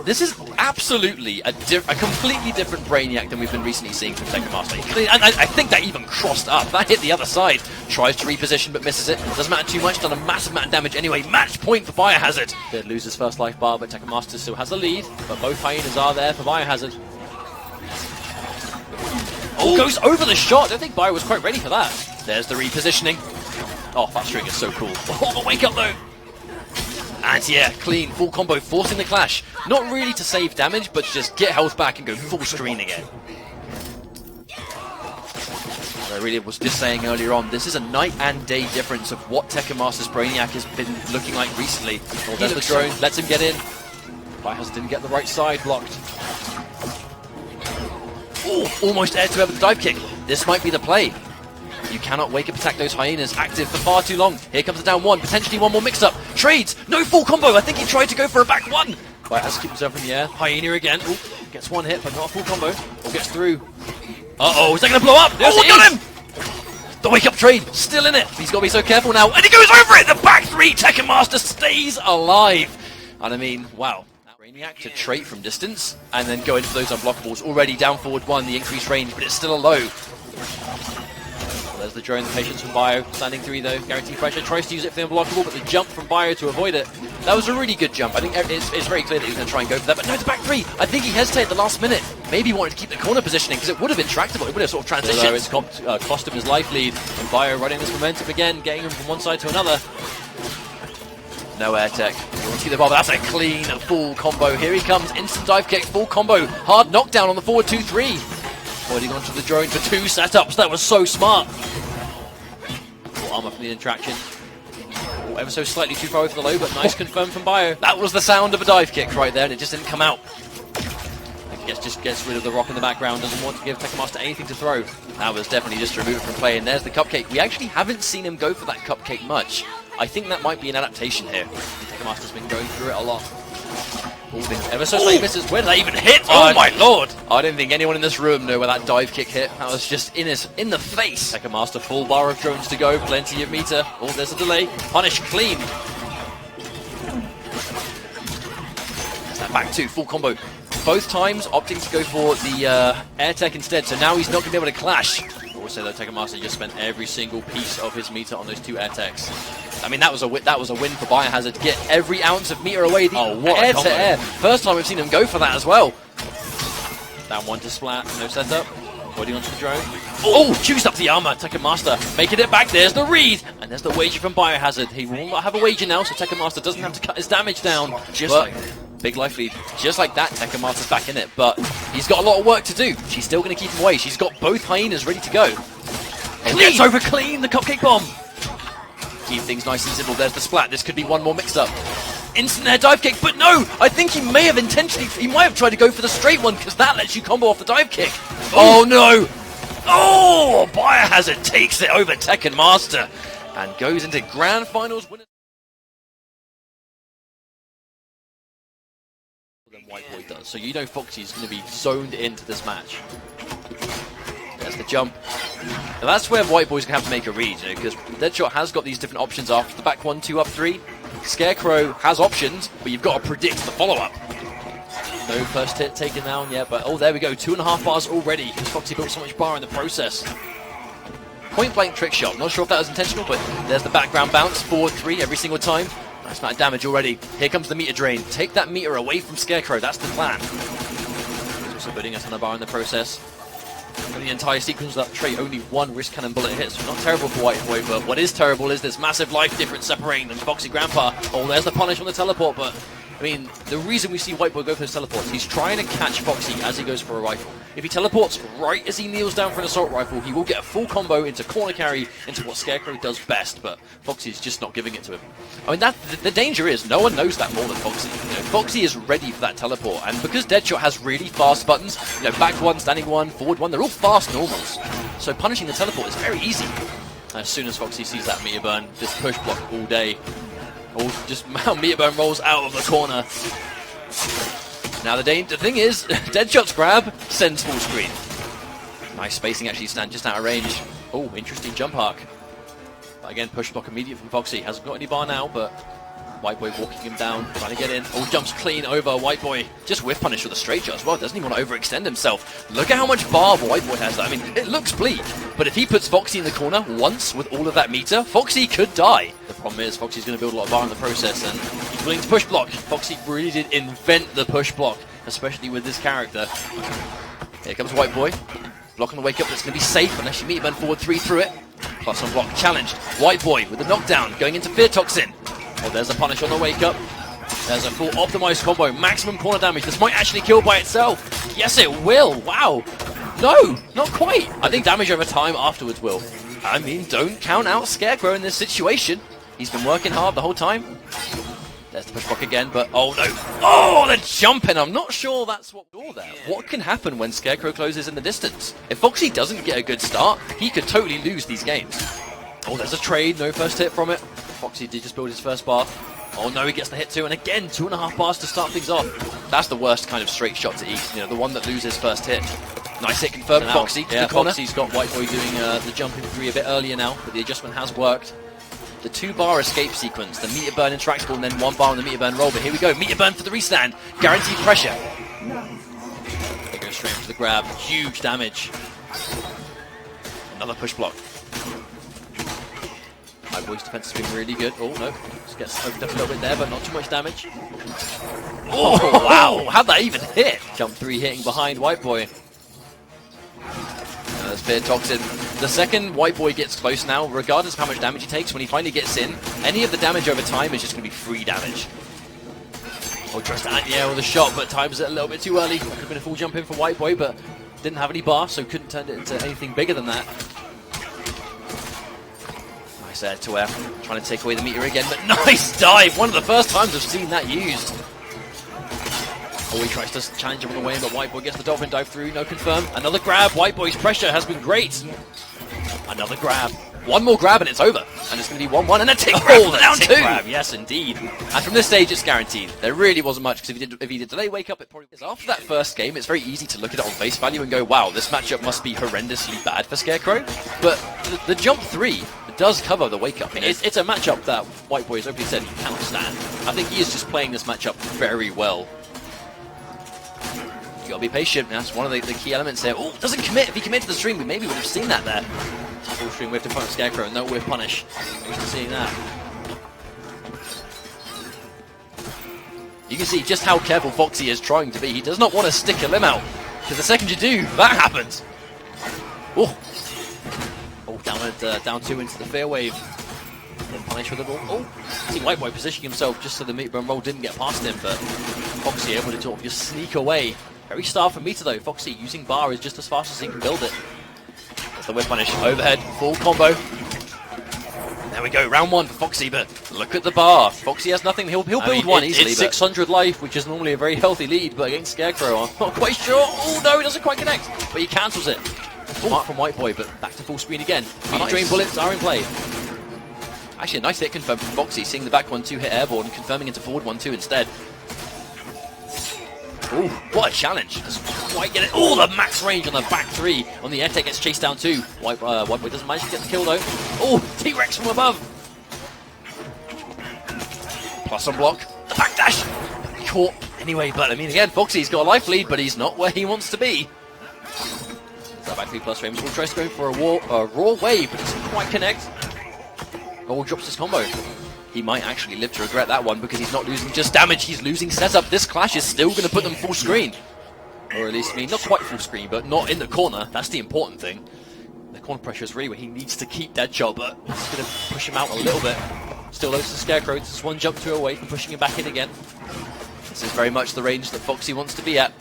Speaker 1: This is absolutely a completely different Brainiac than we've been recently seeing from Tekken Master. I think that even crossed up. That hit the other side. Tries to reposition, but misses it. Doesn't matter too much. Done a massive amount of damage anyway. Match point for Biohazard. Did lose his first life bar, but Tekken Master still has the lead. But both hyenas are there for Biohazard. Oh, goes over the shot. I don't think Bio was quite ready for that. There's the repositioning. Oh, that string is so cool. Oh, the wake up though. Anti-air, clean, full combo, forcing the clash. Not really to save damage, but to just get health back and go full screen again. I really was just saying earlier on, this is a night and day difference of what Tekken Master's Brainiac has been looking like recently. Oh, there's the drone, lets him get in. Biohazard didn't get the right side blocked. Oh, almost air to air with the dive kick. This might be the play. You cannot wake up attack those hyenas active for far too long. Here comes the down one, potentially one more mix-up. Trades, no full combo. I think he tried to go for a back one. Right, has to keep himself in the air. Hyena again. Ooh, gets one hit, but not a full combo. Or gets through. Uh-oh, is that going to blow up? Yes, oh, got him! The wake-up trade, still in it. He's got to be so careful now. And he goes over it! The back 3, Tekken Master stays alive. And I mean, wow. Brainiac to trait from distance, and then go into those unblockables. Already down forward one, the increased range, but it's still a low. Well, there's the drone, the patience from Bio. Standing 3 though, guaranteed pressure. Tries to use it for the unblockable, but the jump from Bio to avoid it. That was a really good jump. I think it's very clear that he was going to try and go for that, but no, it's back 3. I think he hesitated at the last minute. Maybe he wanted to keep the corner positioning, because it would have been tractable. It would have sort of transitioned. Although it's cost him his life lead, and Bio running this momentum again, getting him from one side to another. No air tech. You want to see the ball, but that's a clean full combo. Here he comes, instant dive kick, full combo, hard knockdown on the forward 2-3. Avoiding onto the drone for 2 setups. That was so smart. Full armor from the interaction. Oh, ever so slightly too far over the low, but nice confirm from Bio. That was the sound of a dive kick right there, and it just didn't come out. Just gets rid of the rock in the background, doesn't want to give Tekken Master anything to throw. That was definitely just to remove it from play, and there's the cupcake. We actually haven't seen him go for that cupcake much. I think that might be an adaptation here. Tekken Master's been going through it a lot. Ever so slightly misses. Where did that even hit? Oh my lord! I don't think anyone in this room knew where that dive kick hit. That was just in the face. Tekken Master, full bar of drones to go, plenty of meter. Oh, there's a delay. Punish clean. That's that back 2, full combo. Both times opting to go for the air tech instead, so now he's not going to be able to clash. Also, though, Tekken Master just spent every single piece of his meter on those 2 air techs. I mean, that was a win for Biohazard to get every ounce of meter away. What air to air. First time we've seen him go for that as well. Down 1 to splat, no setup. Avoiding onto the drone. Oh, juiced up the armor. Tekken Master making it back. There's the read, and there's the wager from Biohazard. He will not have a wager now, so Tekken Master doesn't have to cut his damage down. Big life lead. Just like that, Tekken Master's back in it, but he's got a lot of work to do. She's still going to keep him away. She's got both hyenas ready to go. And gets over clean, the cupcake bomb. Keep things nice and simple. There's the splat. This could be one more mix-up. Instant air dive kick, but no! I think he may have he might have tried to go for the straight one, because that lets you combo off the dive kick. Oh no! Oh! Biohazard takes it over Tekken Master and goes into Grand Finals winners. Than WhiteBoi does. So you know Foxy's going to be zoned into this match. There's the jump. Now that's where WhiteBoi's going to have to make a read, because Deadshot has got these different options after the back 1, 2, up 3. Scarecrow has options, but you've got to predict the follow-up. No first hit taken down yet, but oh, there we go. 2.5 bars already, because Foxy built so much bar in the process. Point blank trick shot. Not sure if that was intentional, but there's the background bounce. Forward 3 every single time. Nice amount of damage already. Here comes the meter drain. Take that meter away from Scarecrow. That's the plan. He's also putting us on a bar in the process. For the entire sequence of that trait, only 1 wrist cannon bullet hits. So not terrible for WhiteBoi, but what is terrible is this massive life difference separating them. Foxy Grampa. Oh, there's the punish on the teleport, but I mean, the reason we see WhiteBoi go for his teleports, he's trying to catch Foxy as he goes for a rifle. If he teleports right as he kneels down for an assault rifle, he will get a full combo into corner carry, into what Scarecrow does best, but Foxy's just not giving it to him. I mean, the danger is, no one knows that more than Foxy. You know, Foxy is ready for that teleport, and because Deadshot has really fast buttons, you know, back 1, standing 1, forward 1, they're all fast normals. So punishing the teleport is very easy. As soon as Foxy sees that meter burn, just push block all day. Or just meter burn rolls out of the corner. Now the thing is, Deadshot's grab sends full screen. Nice spacing, actually stand just out of range. Oh, interesting jump arc. But again, push block immediate from Foxy. Hasn't got any bar now, but WhiteBoi walking him down, trying to get in. Oh, jumps clean over WhiteBoi. Just whiff punish with a straight shot as well. Doesn't even want to overextend himself. Look at how much bar WhiteBoi has. I mean, it looks bleak, but if he puts Foxy in the corner once with all of that meter, Foxy could die. The problem is, Foxy's going to build a lot of bar in the process, and he's willing to push block. Foxy really did invent the push block, especially with this character. Here comes WhiteBoi. Block on the wake up, that's going to be safe unless you meter burn forward 3 through it. Plus on block, challenged. WhiteBoi with the knockdown, going into Fear Toxin. Oh, there's a punish on the wake up. There's a full optimized combo, maximum corner damage. This might actually kill by itself. Yes, it will. Wow. No, not quite. I think damage over time afterwards will. I mean, don't count out Scarecrow in this situation. He's been working hard the whole time. There's the push block again, but oh no. Oh, the jumping. I'm not sure that's what we're there. What can happen when Scarecrow closes in the distance? If Foxy doesn't get a good start, he could totally lose these games. Oh, there's a trade. No first hit from it. Foxy did just build his first bar. Oh no, he gets the hit too, and again, 2.5 bars to start things off. That's the worst kind of straight shot to eat, you know, the one that loses first hit. Nice hit confirmed, Foxy to the corner. Foxy's got WhiteBoi doing the jumping 3 a bit earlier now, but the adjustment has worked. the 2-bar escape sequence, the meter burn interactable, and then 1 bar on the meter burn roll. But here we go, meter burn for the restand, guaranteed pressure. They go straight into the grab, huge damage. Another push block. WhiteBoi's defense has been really good. Oh no, just gets opened up a little bit there, but not too much damage. Oh wow, how'd that even hit? Jump 3 hitting behind WhiteBoi. There's Fear Toxin. The second WhiteBoi gets close now, regardless of how much damage he takes, when he finally gets in, any of the damage over time is just going to be free damage. Oh, tries to anti-air with a shot, but times it a little bit too early. Could have been a full jump in for WhiteBoi, but didn't have any bar, so couldn't turn it into anything bigger than that. Nice air to air, trying to take away the meter again, but nice dive! One of the first times I've seen that used. Oh, he tries to challenge him on the way in, but WhiteBoi gets the dolphin dive through, no confirm. Another grab, WhiteBoi's pressure has been great. Another grab. One more grab and it's over. And it's going to be 1-1 and a tick grab down 2. Grab, yes, indeed. And from this stage, it's guaranteed. There really wasn't much, because if he did delay wake up, it probably was. After that first game, it's very easy to look at it on face value and go, wow, this matchup must be horrendously bad for Scarecrow. But the jump 3 does cover the wake up. It's a matchup that WhiteBoi has openly said he cannot stand. I think he is just playing this matchup very well. You gotta be patient, that's one of the key elements there. Oh, doesn't commit. If he committed to the stream, we maybe would have seen that there. Full stream whiff in front of Scarecrow, no whiff punish. Used to seeing that. You can see just how careful Foxy is trying to be. He does not want to stick a limb out, because the second you do, that happens. Oh, down 2 into the fair wave. Then punish with the ball. Oh, I see WhiteBoi positioning himself just so the meter burn roll didn't get past him, but Foxy able to sort of just sneak away. Very starved for meter though. Foxy using bar is just as fast as he can build it. That's the whip punish. Overhead, full combo. There we go, round 1 for Foxy, but look at the bar. Foxy has nothing, he'll build one easily. It's 600 life, which is normally a very healthy lead, but against Scarecrow, I'm not quite sure. Oh no, he doesn't quite connect, but he cancels it. Mark from WhiteBoi, but back to full screen again. Meter drain bullets are in play. Actually, a nice hit confirmed from Foxy, seeing the back 1-2 hit airborne and confirming into forward 1-2 instead. Ooh, what a challenge. Doesn't quite get it. Oh, the max range on the back 3. On the air tech gets chased down 2. WhiteBoi doesn't manage to get the kill though. Oh, T-Rex from above. Plus on block. The backdash. Caught anyway, but I mean, again, Foxy's got a life lead, but he's not where he wants to be. That back 3 plus frames. Will tries to go for a raw wave, but doesn't quite connect. Oh, drops his combo. He might actually live to regret that one, because he's not losing just damage, he's losing setup. This clash is still going to put them full screen. Or at least, I mean, not quite full screen, but not in the corner. That's the important thing. The corner pressure is really where he needs to keep Deadshot, but it's going to push him out a little bit. Still loads to Scarecrow, just 1 jump 2 away from pushing him back in again. This is very much the range that Foxy wants to be at.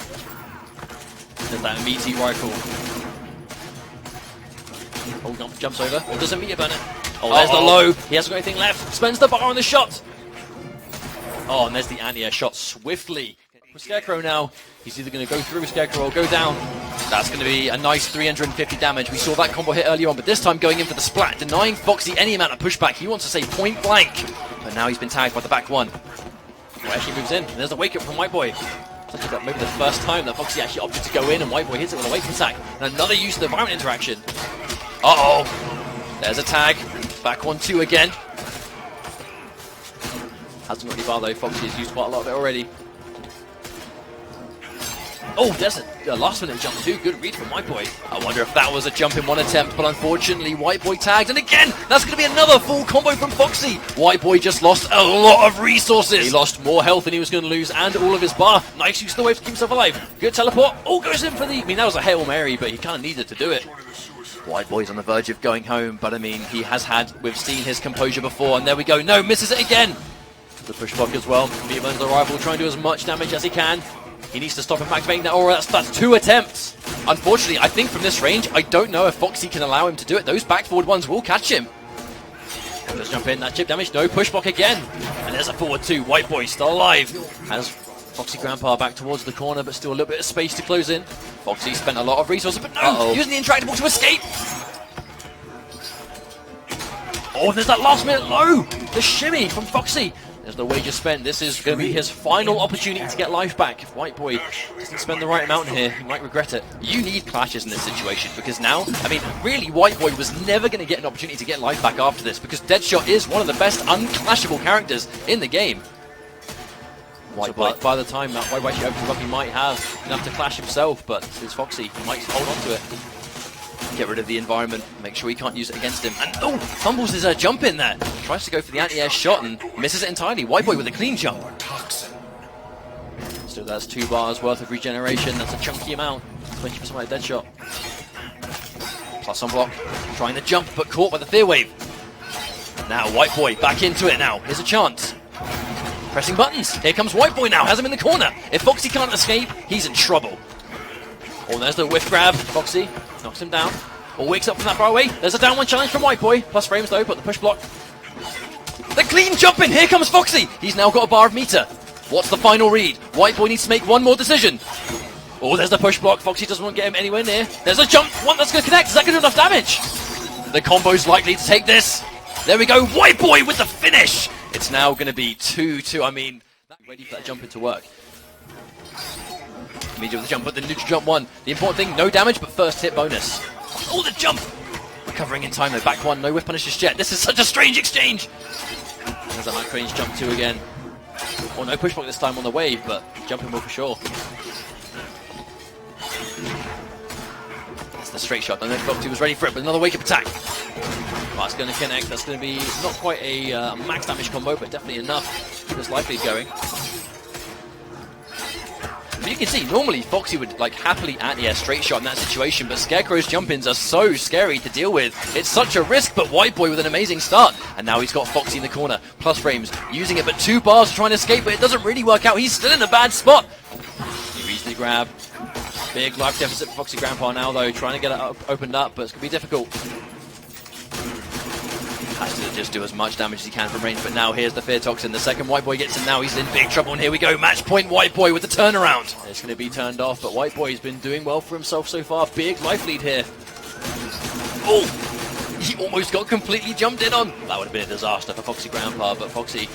Speaker 1: There's that meaty rifle. Oh, jumps over. It doesn't meter burn it. Oh, there's the low. He hasn't got anything left. Spends the bar on the shot. Oh, and there's the anti-air shot swiftly. For Scarecrow now, he's either going to go through Scarecrow or go down. That's going to be a nice 350 damage. We saw that combo hit earlier on, but this time going in for the splat, denying Foxy any amount of pushback. He wants to say point blank. But now he's been tagged by the back 1. Well, actually moves in. And there's a wake up from WhiteBoi. Like maybe the first time that Foxy actually opted to go in, and WhiteBoi hits it with a wake attack. And another use of the environment interaction. Uh-oh. There's a tag. Back 1-2 again. Hasn't got any bar though. Foxy has used quite a lot of it already. Oh, there's a last minute jump too. Good read from WhiteBoi. I wonder if that was a jump in 1 attempt, but unfortunately WhiteBoi tagged. And again, that's going to be another full combo from Foxy. WhiteBoi just lost a lot of resources. He lost more health than he was going to lose, and all of his bar. Nice use of the wave to keep himself alive. Good teleport. Oh, goes in for the... I mean, that was a Hail Mary, but he kind of needed to do it. WhiteBoi's on the verge of going home, but I mean, we've seen his composure before, and there we go. No, misses it again. The push block as well. Meter burns the rifle, trying to do as much damage as he can. He needs to stop him activating that aura. That's 2 attempts. Unfortunately, I think from this range, I don't know if Foxy can allow him to do it. Those back forward ones will catch him. Let's jump in. That chip damage. No push block again. And there's a forward 2. WhiteBoi still alive. Has Foxy Grampa back towards the corner, but still a little bit of space to close in. Foxy spent a lot of resources, but no! Using the interactable to escape! Oh, there's that last minute low! The shimmy from Foxy! There's the wager spent. This is going to be his final opportunity to get life back. If WhiteBoi doesn't spend the right amount here, he might regret it. You need clashes in this situation because now, I mean, really, WhiteBoi was never going to get an opportunity to get life back after this because Deadshot is one of the best unclashable characters in the game. So by the time that WhiteBoi actually opens up, he might have enough to clash himself, but it's Foxy. He might hold on to it. Get rid of the environment, make sure he can't use it against him. And oh, fumbles his jump in there. Tries to go for the anti-air shot and misses it entirely. WhiteBoi with a clean jump. So that's 2 bars worth of regeneration. That's a chunky amount. 20% like Deadshot. Plus on block. Trying the jump, but caught by the fear wave. Now WhiteBoi back into it now. Here's a chance. Pressing buttons. Here comes WhiteBoi now. Has him in the corner. If Foxy can't escape, he's in trouble. Oh, there's the whiff grab. Foxy knocks him down. Or wakes up from that far away. There's a down 1 challenge from WhiteBoi. Plus frames though, but the push block. The clean jump in. Here comes Foxy. He's now got a bar of meter. What's the final read? WhiteBoi needs to make one more decision. Oh, there's the push block. Foxy doesn't want to get him anywhere near. There's a jump. One that's going to connect. Is that going to do enough damage? The combo's likely to take this. There we go. WhiteBoi with the finish. It's now going to be 2-2. I mean, ready for that jump into work. Immediately with the jump, but the neutral jump 1. The important thing, no damage, but first hit bonus. Oh, the jump! Recovering in time though. Back 1, no whiff punish just yet. This is such a strange exchange. There's that mid-range jump 2 again. Oh, no push block this time on the wave, but jumping will for sure. That's the straight shot. I don't know if Foxy was ready for it, but another wake-up attack. That's going to connect. That's going to be not quite a max damage combo, but definitely enough to this life lead going. But you can see, normally Foxy would like happily anti-air straight shot in that situation, but Scarecrow's jump-ins are so scary to deal with. It's such a risk, but WhiteBoi with an amazing start. And now he's got Foxy in the corner. Plus frames, using it, but 2 bars to try and escape, but it doesn't really work out. He's still in a bad spot. He reads the grab. Big life deficit for Foxy Grampa now, though, trying to get it opened up, but it's going to be difficult. Has to just do as much damage as he can from range, but now here's the Fear Toxin. The second WhiteBoi gets him now, he's in big trouble, and here we go. Match point WhiteBoi with the turnaround. It's going to be turned off, but WhiteBoi's been doing well for himself so far. Big life lead here. Oh! He almost got completely jumped in on. That would have been a disaster for Foxy Grampa, but Foxy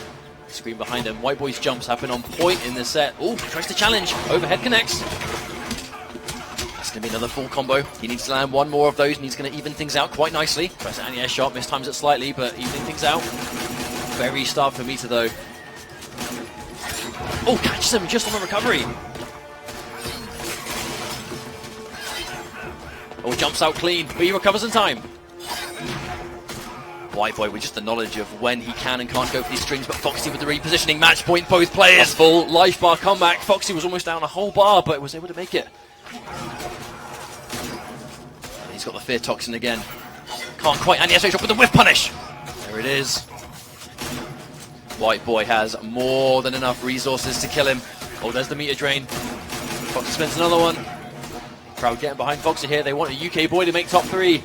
Speaker 1: screen behind him. WhiteBoi's jumps have been on point in this set. Oh, tries to challenge. Overhead connects. That's going to be another full combo. He needs to land 1 more of those, and he's going to even things out quite nicely. Tries an anti-air shot, mistimes it slightly, but evening things out. Very starved for meter, though. Oh, catches him just on the recovery. Oh, jumps out clean, but he recovers in time. WhiteBoi with just the knowledge of when he can and can't go for these strings, but Foxy with the repositioning. Match point, both players. A full life bar comeback. Foxy was almost down a whole bar, but was able to make it. He's got the Fear Toxin again. Can't quite anti-air straight shot with the whiff punish. There it is. WhiteBoi has more than enough resources to kill him. Oh, there's the meter drain. Foxy spends another one. Crowd getting behind Foxy here. They want a UK boy to make top 3.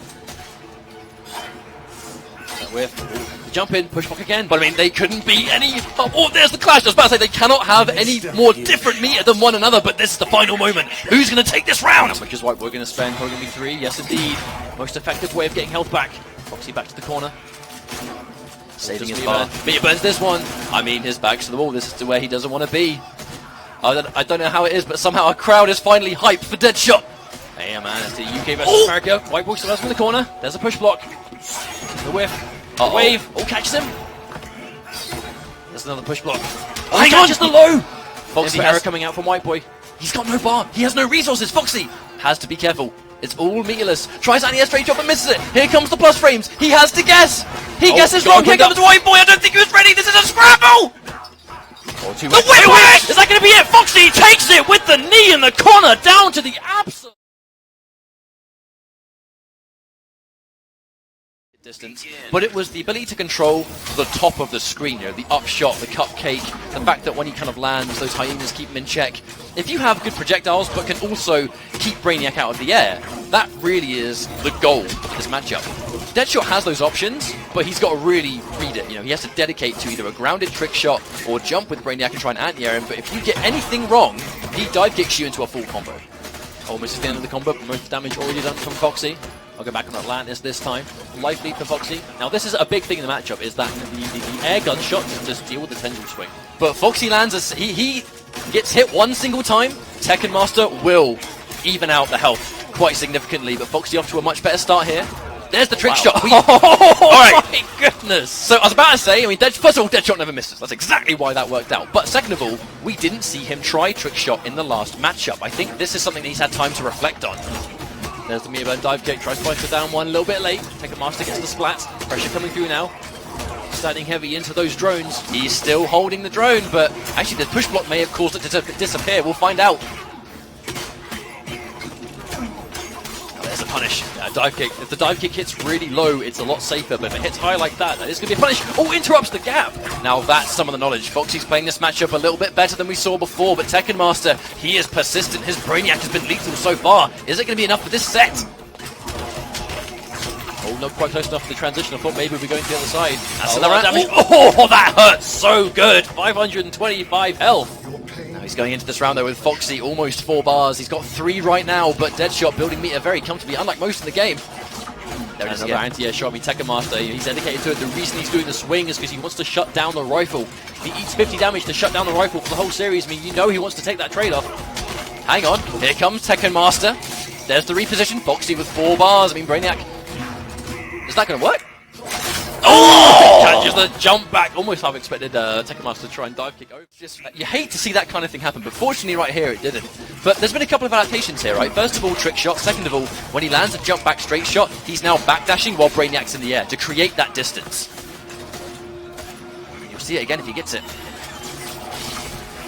Speaker 1: That whiff. The jump in, push back again. But I mean, they couldn't be any. Oh, there's the clash. I was about to say they cannot have any more different meter than one another. But this is the final moment. Who's going to take this round? Which is WhiteBoi going to spend. Probably going to be 3. Yes, indeed. Most effective way of getting health back. Foxy back to the corner. Saving his bar. Meter burns this one. I mean, his back's to the wall. This is to where he doesn't want to be. I don't know how it is, but somehow a crowd is finally hyped for Deadshot. Hey, man, it's the UK versus America. WhiteBoi still has him in the corner. There's a push block. The whiff. The wave. Oh, catches him. There's another push block. Oh, hang on! Just the low! Foxy error coming out from WhiteBoi. He's got no bar. He has no resources. Foxy has to be careful. It's all meterless. Tries anti-air straight drop and misses it. Here comes the plus frames. He has to guess. He guesses wrong. Here comes WhiteBoi. I don't think he was ready. This is a scramble. The whip! Is that going to be it? Foxy takes it with the knee in the corner down to the absolute distance, but it was the ability to control the top of the screen, you know, the upshot, the cupcake, the fact that when he kind of lands, those hyenas keep him in check. If you have good projectiles, but can also keep Brainiac out of the air, that really is the goal of this matchup. Deadshot has those options, but he's got to really read it. You know, he has to dedicate to either a grounded trick shot or jump with Brainiac and try and anti-air him, but if you get anything wrong, he dive kicks you into a full combo. Almost at the end of the combo, but most damage already done from Foxy.
Speaker 4: I'll go back on Atlantis this time. Life lead for Foxy. Now this is a big thing in the matchup, is that the air gunshots just deal with the tendril swing. But Foxy lands, he gets hit one single time, Tekken Master will even out the health quite significantly, but Foxy off to a much better start here. There's the trick shot.
Speaker 1: Alright.
Speaker 4: My goodness.
Speaker 1: So I was about to say, I mean, first of all, Deadshot never misses. That's exactly why that worked out. But second of all, we didn't see him try trick shot in the last matchup. I think this is something that he's had time to reflect on.
Speaker 4: There's the Miyabone dive kick, tries to fight it down one a little bit late. Tekken Master gets the splats. Pressure coming through now. Standing heavy into those drones.
Speaker 1: He's still holding the drone, but actually the push block may have caused it to disappear. We'll find out. There's a punish.
Speaker 4: Dive kick. If the dive kick hits really low, it's a lot safer, but if it hits high like that, that is going to be a punish. Oh, interrupts the gap.
Speaker 1: Now that's some of the knowledge. Foxy's playing this matchup a little bit better than we saw before, but Tekken Master, he is persistent. His Brainiac has been lethal so far. Is it going to be enough for this set?
Speaker 4: Oh, not quite close enough for the transition. I thought maybe we'd be going to the other side.
Speaker 1: That's another damage. Oh, that hurts so good.
Speaker 4: 525 health.
Speaker 1: Now he's going into this round though with Foxy, almost 4 bars. He's got 3 right now, but Deadshot building meter very comfortably, unlike most in the game.
Speaker 4: There is another anti-air shot. I mean, Tekken Master, he's dedicated to it. The reason he's doing the swing is because he wants to shut down the rifle. If he eats 50 damage to shut down the rifle for the whole series, I mean, you know he wants to take that trade-off.
Speaker 1: Hang on, here comes Tekken Master. There's the reposition. Foxy with 4 bars. I mean, Brainiac. Is that going to work?
Speaker 4: Oh! Catches the jump back. Almost half expected Tekken Master to try and dive kick over.
Speaker 1: You hate to see that kind of thing happen, but fortunately right here it didn't. But there's been a couple of adaptations here, right? First of all, trick shot. Second of all, when he lands a jump back straight shot, he's now backdashing while Brainiac's in the air to create that distance. You'll see it again if he gets it.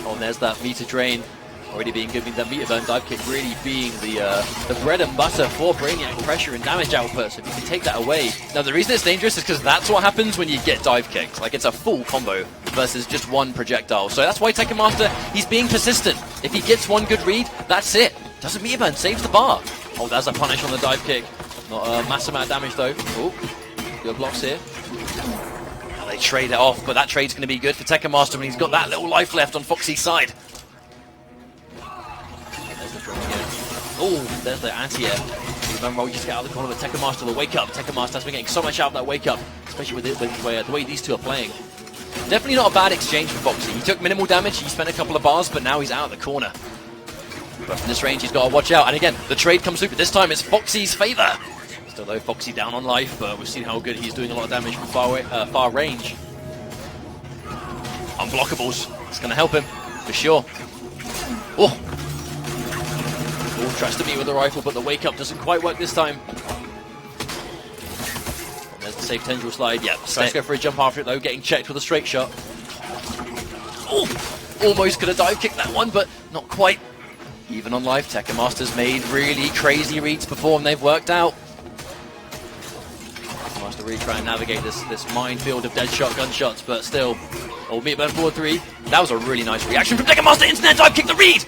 Speaker 4: Oh, and there's that meter drain. Already being given, that meter burn dive kick really being the bread and butter for Brainiac pressure and damage output, so if you can take that away.
Speaker 1: Now the reason it's dangerous is because that's what happens when you get dive kicked. Like, it's a full combo versus just one projectile. So that's why Tekken Master, he's being persistent. If he gets one good read, that's it. Doesn't meter burn, saves the bar.
Speaker 4: Oh, there's a punish on the dive kick. Not a massive amount of damage though. Oh, good blocks here.
Speaker 1: Now they trade it off, but that trade's going to be good for Tekken Master when he's got that little life left on Foxy's side.
Speaker 4: Oh, there's the anti-air. Remember, we just get out of the corner with Tekken Master, the wake up. Tekken Master has been getting so much out of that wake up, especially with the way these two are playing.
Speaker 1: Definitely not a bad exchange for Foxy. He took minimal damage, he spent a couple of bars, but now he's out of the corner. But from this range, he's got to watch out. And again, the trade comes through, but this time it's Foxy's favour.
Speaker 4: Still though, Foxy down on life, but we've seen how good he's doing a lot of damage from far range.
Speaker 1: Unblockables. It's going to help him, for sure. Oh!
Speaker 4: Tries to meet with the rifle, but the wake up doesn't quite work this time. And there's the safe tendril slide. Yeah, tries to go for a jump after it though, getting checked with a straight shot.
Speaker 1: Oh, almost could have dive kicked that one, but not quite. Even on life, Tekken Master's made really crazy reads before and they've worked out.
Speaker 4: Tekken Master really trying to navigate this minefield of Deadshot gunshots, but still. Oh, meet burn forward 3.
Speaker 1: That was a really nice reaction from Tekken Master. Internet dive kick the read.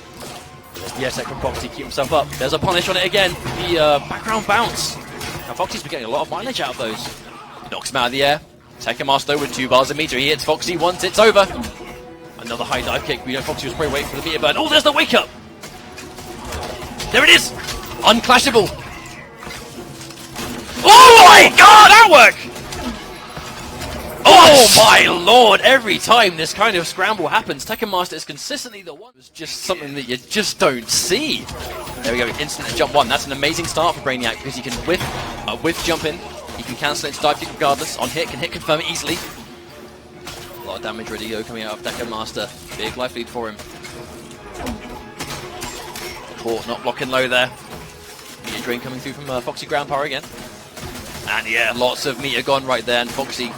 Speaker 4: Yes, from Foxy, keep himself up. There's a punish on it again. The background bounce. Now Foxy's been getting a lot of mileage out of those.
Speaker 1: Knocks him out of the air. Tekken Master with 2 bars a meter. He hits Foxy once, it's over.
Speaker 4: Another high dive kick. We know Foxy was probably waiting for the meter burn. Oh, there's the wake up.
Speaker 1: There it is. Unclashable. Oh my god, that worked!
Speaker 4: Oh my lord, every time this kind of scramble happens, Tekken Master is consistently the one.
Speaker 1: It's just something that you just don't see. There we go, instant jump 1. That's an amazing start for Brainiac because he can whiff jump in. He can cancel it to dive kick regardless. On hit, can hit confirm it easily. A lot of damage ready to go coming out of Tekken Master. Big life lead for him. Caught, not blocking low there. Meter drain coming through from Foxy Grampa again. And yeah, lots of meter gone right there, and Foxy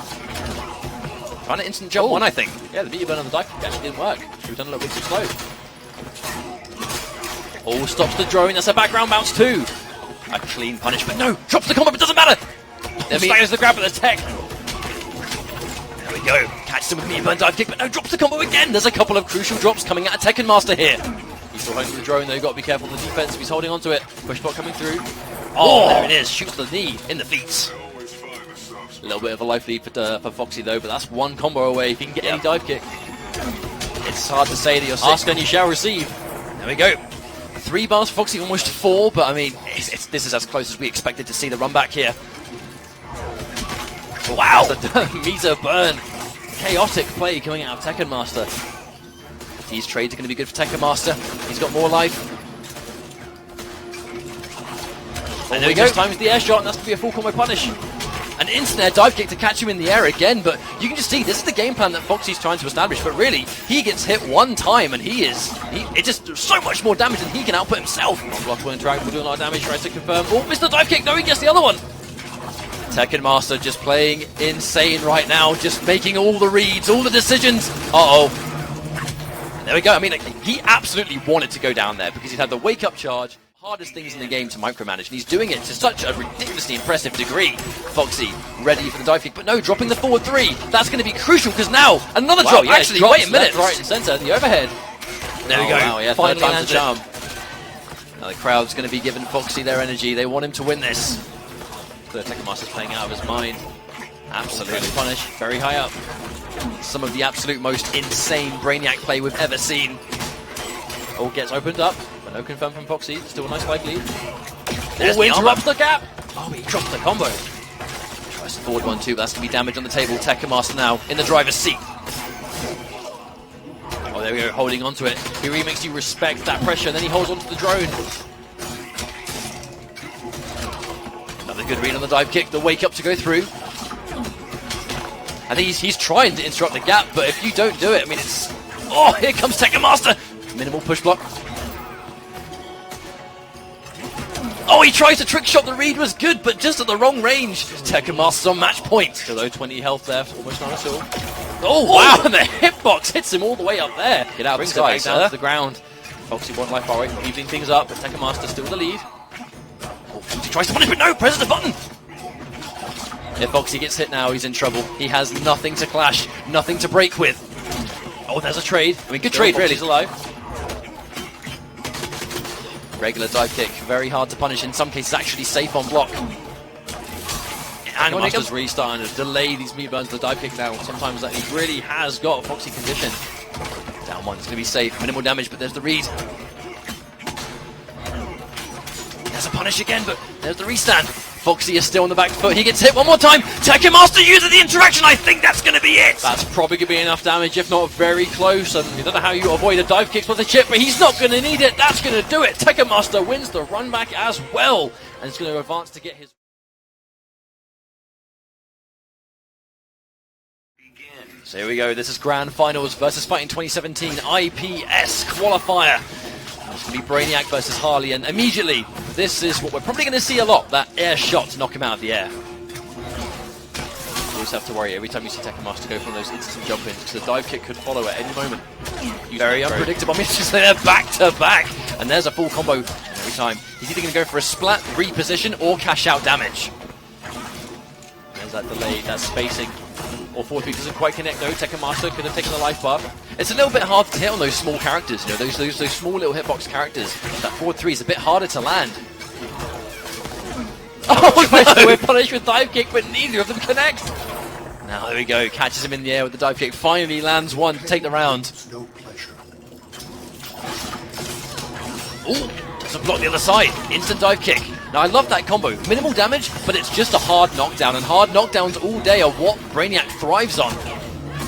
Speaker 1: trying to instant jump 1, I think.
Speaker 4: Yeah, the meter burn on the dive actually didn't work. Should have done a little bit too slow.
Speaker 1: Oh, stops the drone. That's a background bounce too. A clean punishment. No, drops the combo, but doesn't matter.
Speaker 4: Stays the grab at the tech.
Speaker 1: There we go. Catches him with meter burn dive kick, but no, drops the combo again. There's a couple of crucial drops coming out of Tekken Master here.
Speaker 4: He's still holding the drone though. You've got to be careful of the defense if he's holding onto it. Push bot coming through.
Speaker 1: Oh, there it is. Shoots the knee in the feet.
Speaker 4: A little bit of a life lead for Foxy though, but that's one combo away if he can get any dive kick.
Speaker 1: It's hard to say that you're
Speaker 4: Ask and you shall receive.
Speaker 1: There we go. 3 bars, Foxy almost 4, but I mean, this is as close as we expected to see the run back here. Wow, the meter burn. Chaotic play coming out of Tekken Master. These trades are going to be good for Tekken Master. He's got more life. And there we go. Times the air shot, and that's going to be a full combo punish. An instant air dive kick to catch him in the air again, but you can just see this is the game plan that Foxy's trying to establish, but really, he gets hit one time and it just does so much more damage than he can output himself. Block will interact, will do a lot of damage, tries to confirm. Oh, missed the dive kick, no, he gets the other one. Tekken Master just playing insane right now, just making all the reads, all the decisions. Uh-oh. There we go, I mean, he absolutely wanted to go down there because he had the wake-up charge. Hardest things in the game to micromanage, and he's doing it to such a ridiculously impressive degree. Foxy ready for the dive kick, but no, dropping the forward 3. That's going to be crucial because now another drop. Yeah, actually, wait a minute. Right and centre, the overhead. There we go. Wow, yeah, finally lands the charm. Now the crowd's going to be giving Foxy their energy. They want him to win this. The Tekken Master's playing out of his mind. Absolutely punish. Very high up. Some of the absolute most insane Brainiac play we've ever seen. All gets opened up. But no confirm from Foxy. Still a nice life lead. Oh, interrupts the gap. Oh, he dropped the combo. Tries to forward 1-2, but that's going to be damage on the table. Tekken Master now in the driver's seat. Oh, there we go, holding onto it. He really makes you respect that pressure, and then he holds onto the drone. Another good read on the dive kick. The wake up to go through. I think he's trying to interrupt the gap, but if you don't do it, I mean, it's... Oh, here comes Tekken Master. Minimal push block. Oh, he tries to trick shot. The read was good, but just at the wrong range. Tekken Master's on match point. Still though, 20 health there, almost not at all. Oh, wow, and the hitbox hits him all the way up there. Get out, brings it back down to the ground. Foxy 1 life bar away from evening things up, but Tekken Master still in the lead. Oh, Foxy tries to punish, but no, presses the button. If Foxy gets hit now, he's in trouble. He has nothing to clash, nothing to break with. Oh, there's a trade. I mean, good trade, really. He's alive. Regular dive kick, very hard to punish. In some cases, actually safe on block. And Master's really starting to delay these meat burns to the dive kick now. Sometimes that he really has got a Foxy condition. Down 1, it's going to be safe. Minimal damage, but there's the read. There's a punish again, but there's the restand. Foxy is still on the back foot. He gets hit one more time. Tekken Master uses the interaction. I think that's going to be it. That's probably going to be enough damage, if not very close. And you don't know how you avoid a dive kick with a chip, but he's not going to need it. That's going to do it. Tekken Master wins the run back as well. And it's going to advance to get his... So here we go. This is Grand Finals versus Fighting 2017 IPS qualifier. It's going to be Brainiac versus Harley, and immediately, this is what we're probably going to see a lot, that air shot to knock him out of the air. You always have to worry every time you see Tekken Master go for those instant jump-ins, because the dive kick could follow at any moment. Very unpredictable. I mean, it's just they're back-to-back, and there's a full combo every time. He's either going to go for a splat, reposition, or cash out damage. There's that delay, that spacing. Or 4-3 doesn't quite connect though. Tekken Master could have taken the life bar. It's a little bit hard to hit on those small characters, you know, those small little hitbox characters. That 4-3 is a bit harder to land. Oh no! We're punished with dive kick, but neither of them connect. Now there we go, catches him in the air with the dive kick. Finally lands one to take the round. Ooh, doesn't block the other side. Instant dive kick. Now, I love that combo. Minimal damage, but it's just a hard knockdown, and hard knockdowns all day are what Brainiac thrives on.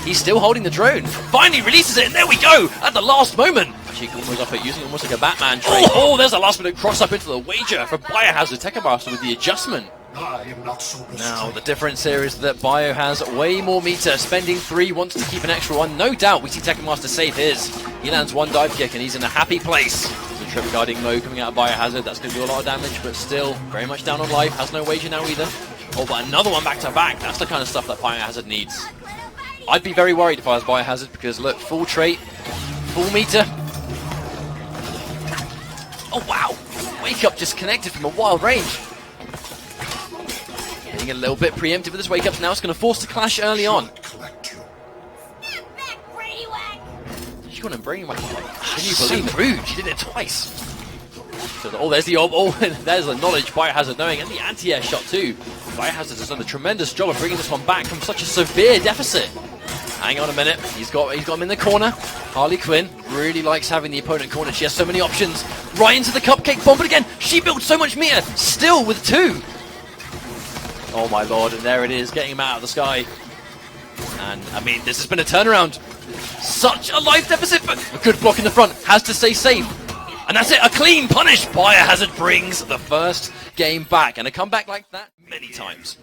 Speaker 1: He's still holding the drone. Finally releases it, and there we go, at the last moment. She combos up it, using almost like a Batman trade. Oh, there's a last-minute cross-up into the wager for Biohazard. Tekken Master with the adjustment.
Speaker 3: I am not so
Speaker 1: Now, the difference here is that Bio has way more meter. Spending 3, wants to keep an extra 1. No doubt we see Tekken Master save his. He lands 1 dive kick, and he's in a happy place. Trip guarding low coming out of Biohazard, that's going to do a lot of damage, but still very much down on life, has no wager now either. Oh, but another one back to back, that's the kind of stuff that Biohazard needs. I'd be very worried if I was Biohazard, because look, full trait, full meter. Oh wow, wake up just connected from a wild range. Getting a little bit preemptive with this wake up, now it's going to force the clash early on. She got him Brainiac. Can you believe it? Rude, she did it twice. So, oh, there's the orb. Oh, there's the knowledge Biohazard knowing, and the anti-air shot too. Biohazard has done a tremendous job of bringing this one back from such a severe deficit. Hang on a minute. He's got him in the corner. Harley Quinn really likes having the opponent cornered. She has so many options. Right into the cupcake bomb, but again, she built so much meter. Still with 2. Oh my lord, and there it is, getting him out of the sky. And, I mean, this has been a turnaround. Such a life deficit, but a good block in the front. Has to stay safe. And that's it, a clean punish. Biohazard brings the first game back. And a comeback like that many times.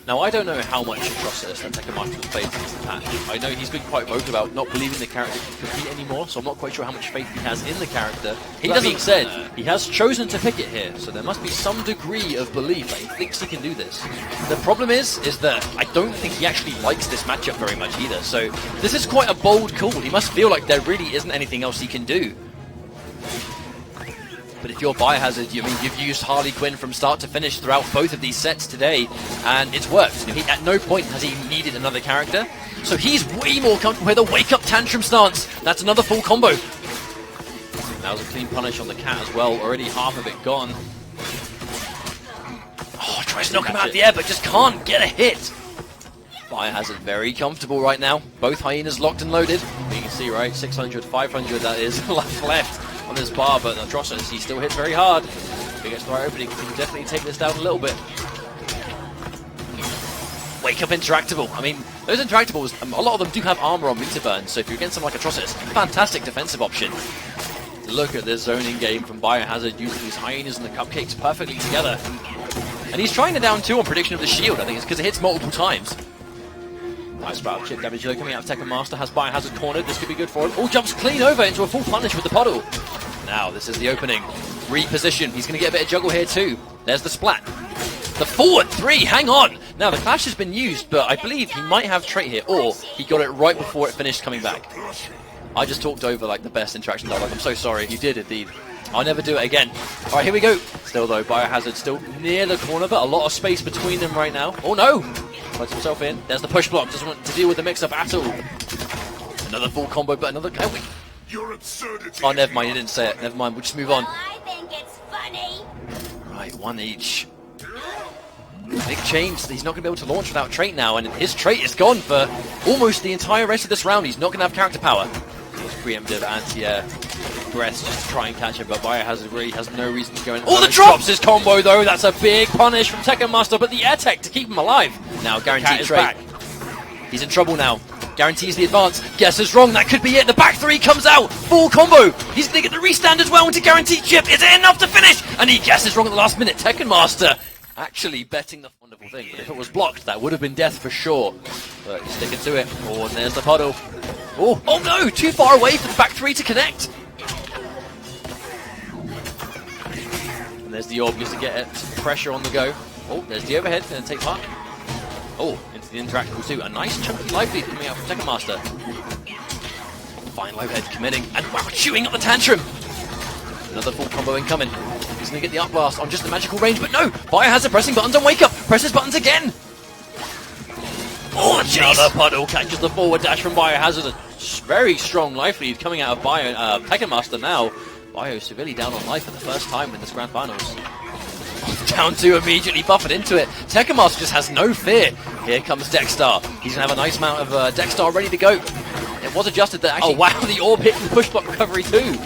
Speaker 1: Now, I don't know how much Atrocitus that Tekken Master has played since the patch. I know he's been quite vocal about not believing the character can compete anymore, so I'm not quite sure how much faith he has in the character. He doesn't said he has chosen to pick it here, so there must be some degree of belief that he thinks he can do this. The problem is that I don't think he actually likes this matchup very much either, so this is quite a bold call. He must feel like there really isn't anything else he can do. But if you're Biohazard, you've used Harley Quinn from start to finish throughout both of these sets today, and it's worked. At no point has he needed another character, so he's way more comfortable with a wake-up tantrum stance. That's another full combo. That was a clean punish on the cat as well, already half of it gone. Oh, tries to knock him out of the air, but just can't get a hit. Biohazard very comfortable right now. Both hyenas locked and loaded. You can see, right, 600, 500 that is left on this bar, but Atrocitus, he still hits very hard. If he gets the right opening, he can definitely take this down a little bit. Wake up interactable. I mean, those interactables, a lot of them do have armor on meter burn, so if you're against someone like Atrocitus, fantastic defensive option. Look at this zoning game from Biohazard, using these hyenas and the cupcakes perfectly together. And he's trying to down 2 on prediction of the shield. I think it's because it hits multiple times. Nice bout of chip damage though coming out of Tekken Master, has Biohazard cornered. This could be good for him. Oh, jumps clean over into a full punish with the puddle. Now, this is the opening. Reposition. He's going to get a bit of juggle here too. There's the splat. The forward 3, hang on. Now, the clash has been used, but I believe he might have trait here, or he got it right before it finished coming back. I just talked over like the best interaction dialogue. I'm so sorry. You did indeed. I'll never do it again. Alright, here we go. Still though, Biohazard still near the corner, but a lot of space between them right now. Oh no! Puts himself in. There's the push block. Doesn't want to deal with the mix-up at all. Another full combo, but another...
Speaker 3: Your absurdity.
Speaker 1: Oh, never mind. You didn't say it. Never mind. We'll just move on.
Speaker 2: I think it's funny.
Speaker 1: Right, 1 each. Big change. He's not going to be able to launch without trait now, and his trait is gone for almost the entire rest of this round. He's not going to have character power. Preemptive anti-air breaths just to try and catch him, but Biohazard really has no reason to go in. Oh, the drops his combo though. That's a big punish from Tekken Master, but the air tech to keep him alive. Now guaranteed trait. Back. He's in trouble now. Guarantees the advance. Guesses wrong. That could be it. The back 3 comes out. Full combo. He's going to get the restand as well into guaranteed chip. Is it enough to finish? And he guesses wrong at the last minute. Tekken Master actually betting the wonderful thing, but if it was blocked, that would have been death for sure. But he's sticking to it. Oh, and there's the puddle. Oh, oh no! Too far away for the back 3 to connect. And there's the orb just to get it. Pressure on the go. Oh, there's the overhead. Going to take part. Oh, into the interactable too. A nice chunky life lead coming out from Tekken Master. Fine overhead committing. And wow, chewing up the tantrum. Another full combo incoming. He's going to get the up blast on just the magical range, but no! Biohazard pressing buttons on wake up. Presses buttons again. Oh, another puddle catches the forward dash from Biohazard. A very strong life lead coming out of Tekken Master now. Bio severely down on life for the first time in this Grand Finals. Down 2 immediately buffered into it. Tekken Master just has no fear. Here comes Dexstar. He's going to have a nice amount of Dexstar ready to go. It was adjusted that actually... Oh wow, the orb hit and push block recovery too.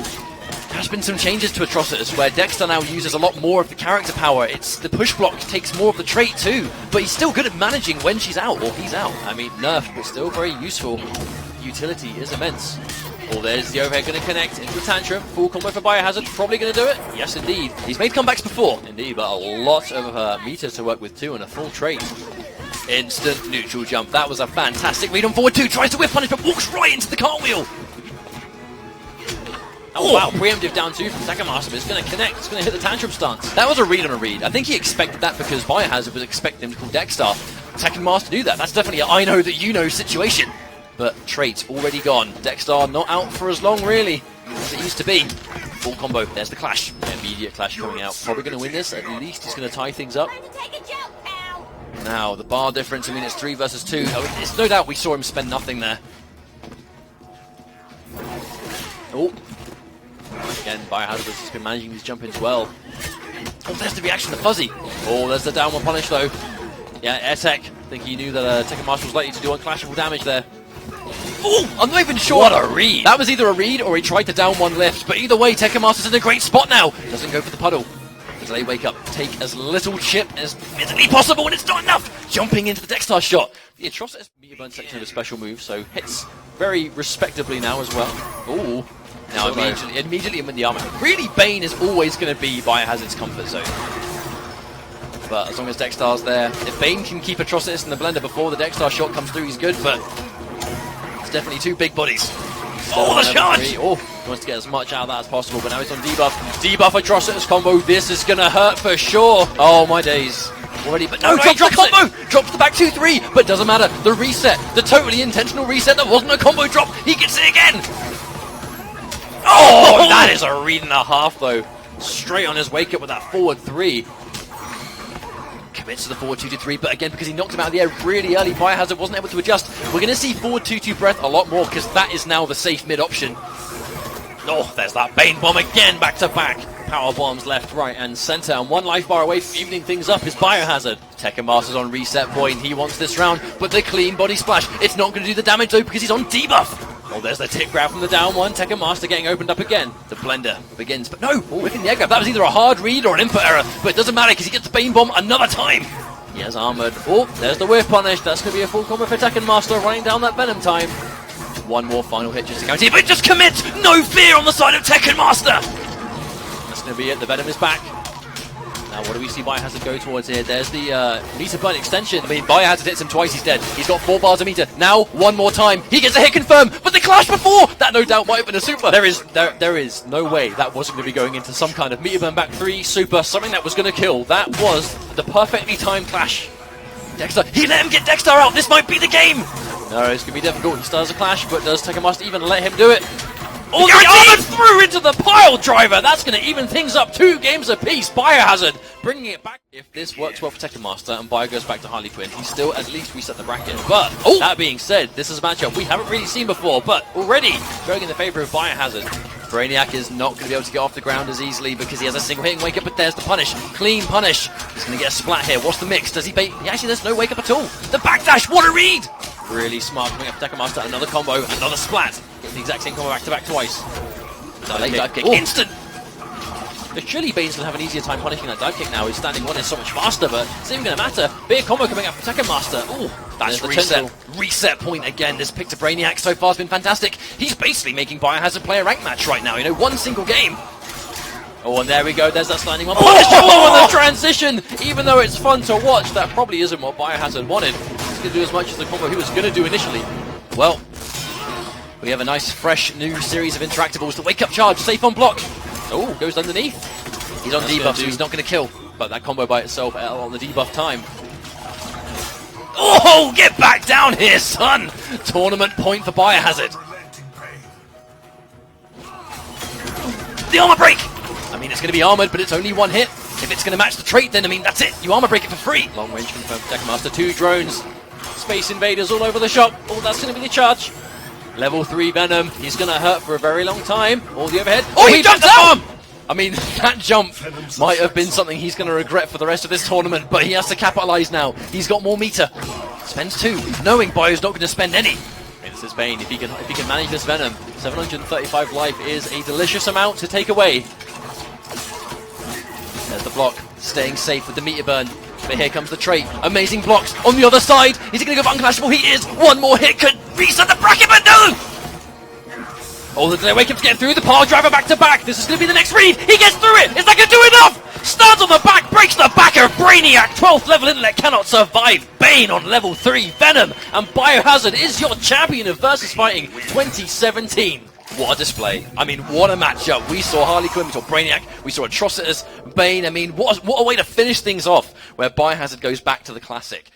Speaker 1: There's been some changes to Atrocitus where Dexter now uses a lot more of the character power. It's the push block takes more of the trait too, but he's still good at managing when she's out, or he's out. I mean, nerfed, but still very useful. Utility is immense. Oh, there's the overhead going to connect into the tantrum. Full combo for Biohazard, probably going to do it. Yes, indeed. He's made comebacks before, indeed, but a lot of meters to work with too, and a full trait. Instant neutral jump. That was a fantastic read on forward 2. Tries to whip punish, but walks right into the cartwheel. Oh wow, preemptive down 2 from Tekken Master, but it's going to connect, it's going to hit the tantrum stance. That was a read on a read. I think he expected that because Biohazard was expecting him to call Dexstar. Tekken Master do that. That's definitely a I know that you know situation. But trait already gone. Dexstar not out for as long really as it used to be. Full combo, there's the clash. Immediate clash coming out. Probably going to win this, at least he's going to tie things up. Now, the bar difference, I mean it's 3 versus 2. Oh, it's no doubt we saw him spend nothing there. Oh. Again, Biohazard has been managing these jump-ins well. Oh, there's the reaction to Fuzzy. Oh, there's the downward punish though. Yeah, air tech. I think he knew that Tekken Master was likely to do unclashable damage there. Oh, I'm not even sure.
Speaker 4: What a read.
Speaker 1: That was either a read or he tried to down one lift. But either way, Tekken Master's in a great spot now. Doesn't go for the puddle. The delay wake up. Take as little chip as physically possible, and it's not enough. Jumping into the Dextar shot. The Atrocitus meter burn section of a special move, so hits very respectably now as well. Ooh. Now immediately with the armor. Really, Bane is always going to be Biohazard's comfort zone. But as long as Dextar's there, if Bane can keep Atrocitus in the blender before the Dextar shot comes through, he's good, but it's definitely two big bodies. Oh, the charge! Oh, he wants to get as much out of that as possible, but now he's on debuff. Debuff Atrocitus combo, this is going to hurt for sure. Oh, my days. Already, but no, drops the combo! Drops the back 2-3, but doesn't matter. The reset, the totally intentional reset that wasn't a combo drop, he gets it again! Oh, that is a read and a half, though. Straight on his wake up with that forward 3. Commits to the forward 2-3, but again, because he knocked him out of the air really early, Biohazard wasn't able to adjust. We're going to see forward 2-2 breath a lot more, because that is now the safe mid option. Oh, there's that Bane bomb again, back to back. Power bombs left, right, and center, and one life bar away from evening things up is Biohazard. Tekken Master's on reset point, he wants this round, but the clean body splash, it's not going to do the damage though, because he's on debuff. Oh, there's the tip grab from the down one. Tekken Master getting opened up again. The blender begins, but no! Oh, whipping the air grab. That was either a hard read or an input error, but it doesn't matter because he gets the Bane Bomb another time. He has armored. Oh, there's the whiff punish. That's going to be a full combo for Tekken Master, running down that Venom time. One more final hit just to guarantee, but it just commits! No fear on the side of Tekken Master! That's going to be it. The Venom is back. Now, what do we see Biohazard go towards here? There's the meter burn extension. I mean, Biohazard hits him twice, he's dead. He's got 4 bars of meter. Now, one more time. He gets a hit confirm, but the clash before! That no doubt might have been a super. There is no way that wasn't going to be going into some kind of meter burn back 3 super, something that was going to kill. That was the perfectly timed clash. Dextar, he let him get Dextar out. This might be the game. No, it's going to be difficult. He starts a clash, but does Tekken Master even let him do it? Oh, the armor through into the pile driver! That's going to even things up 2 games apiece. Biohazard bringing it back. If this works well for Tekken Master and Bio goes back to Harley Quinn, he's still at least reset the bracket. But, that being said, this is a matchup we haven't really seen before, but already going in the favour of Biohazard. Brainiac is not going to be able to get off the ground as easily because he has a single hitting wake up, but there's the punish. Clean punish. He's going to get a splat here. What's the mix? Does he bait? Actually, there's no wake up at all. The backdash, what a read! Really smart coming up Tekken Master. Another combo, another splat. Gets the exact same combo back to back twice. Dive kick, instant! Surely Bane's going to have an easier time punishing that dive kick now. His standing 1 is so much faster, but it's even going to matter. Big combo coming up from Tekken Master. Ooh, that's the reset point again. This pick to Brainiac so far has been fantastic. He's basically making Biohazard play a rank match right now. You know, 1 single game. Oh, and there we go. There's that standing 1. Oh, the transition! Even though it's fun to watch, that probably isn't what Biohazard wanted. He's going to do as much as the combo he was going to do initially. Well, we have a nice, fresh, new series of interactables. The wake-up charge, safe on block. Oh, goes underneath. He's on debuff, so he's not going to kill. But that combo by itself on the debuff time. Oh, get back down here, son! Tournament point for Biohazard. The armor break! I mean, it's going to be armored, but it's only 1 hit. If it's going to match the trait, then, I mean, that's it. You armor break it for free. Long range confirmed for Tekken Master. 2 drones. Space invaders all over the shop. Oh, that's going to be the charge. Level 3 Venom. He's going to hurt for a very long time. All the overhead. Oh, he jumped out! I mean, that jump might have been something he's going to regret for the rest of this tournament, but he has to capitalize now. He's got more meter. Spends 2, knowing Bio's not going to spend any. This is Bane. If he can manage this Venom, 735 life is a delicious amount to take away. There's the block, staying safe with the meter burn. But here comes the trait. Amazing blocks on the other side. Is he going to go for unclashable? He is. 1 more hit could reset the bracket, but no! Oh, the delay wake up to get through. The power driver back to back. This is going to be the next read. He gets through it. Is that going to do enough? Stands on the back, breaks the back of Brainiac. 12th level intellect cannot survive. Bane on level 3. Venom and Biohazard is your champion of Versus Fighting 2017. What a display. I mean, what a matchup. We saw Harley Quinn, we saw Brainiac, we saw Atrocitus, Bane. I mean, what a way to finish things off, where Biohazard goes back to the classic.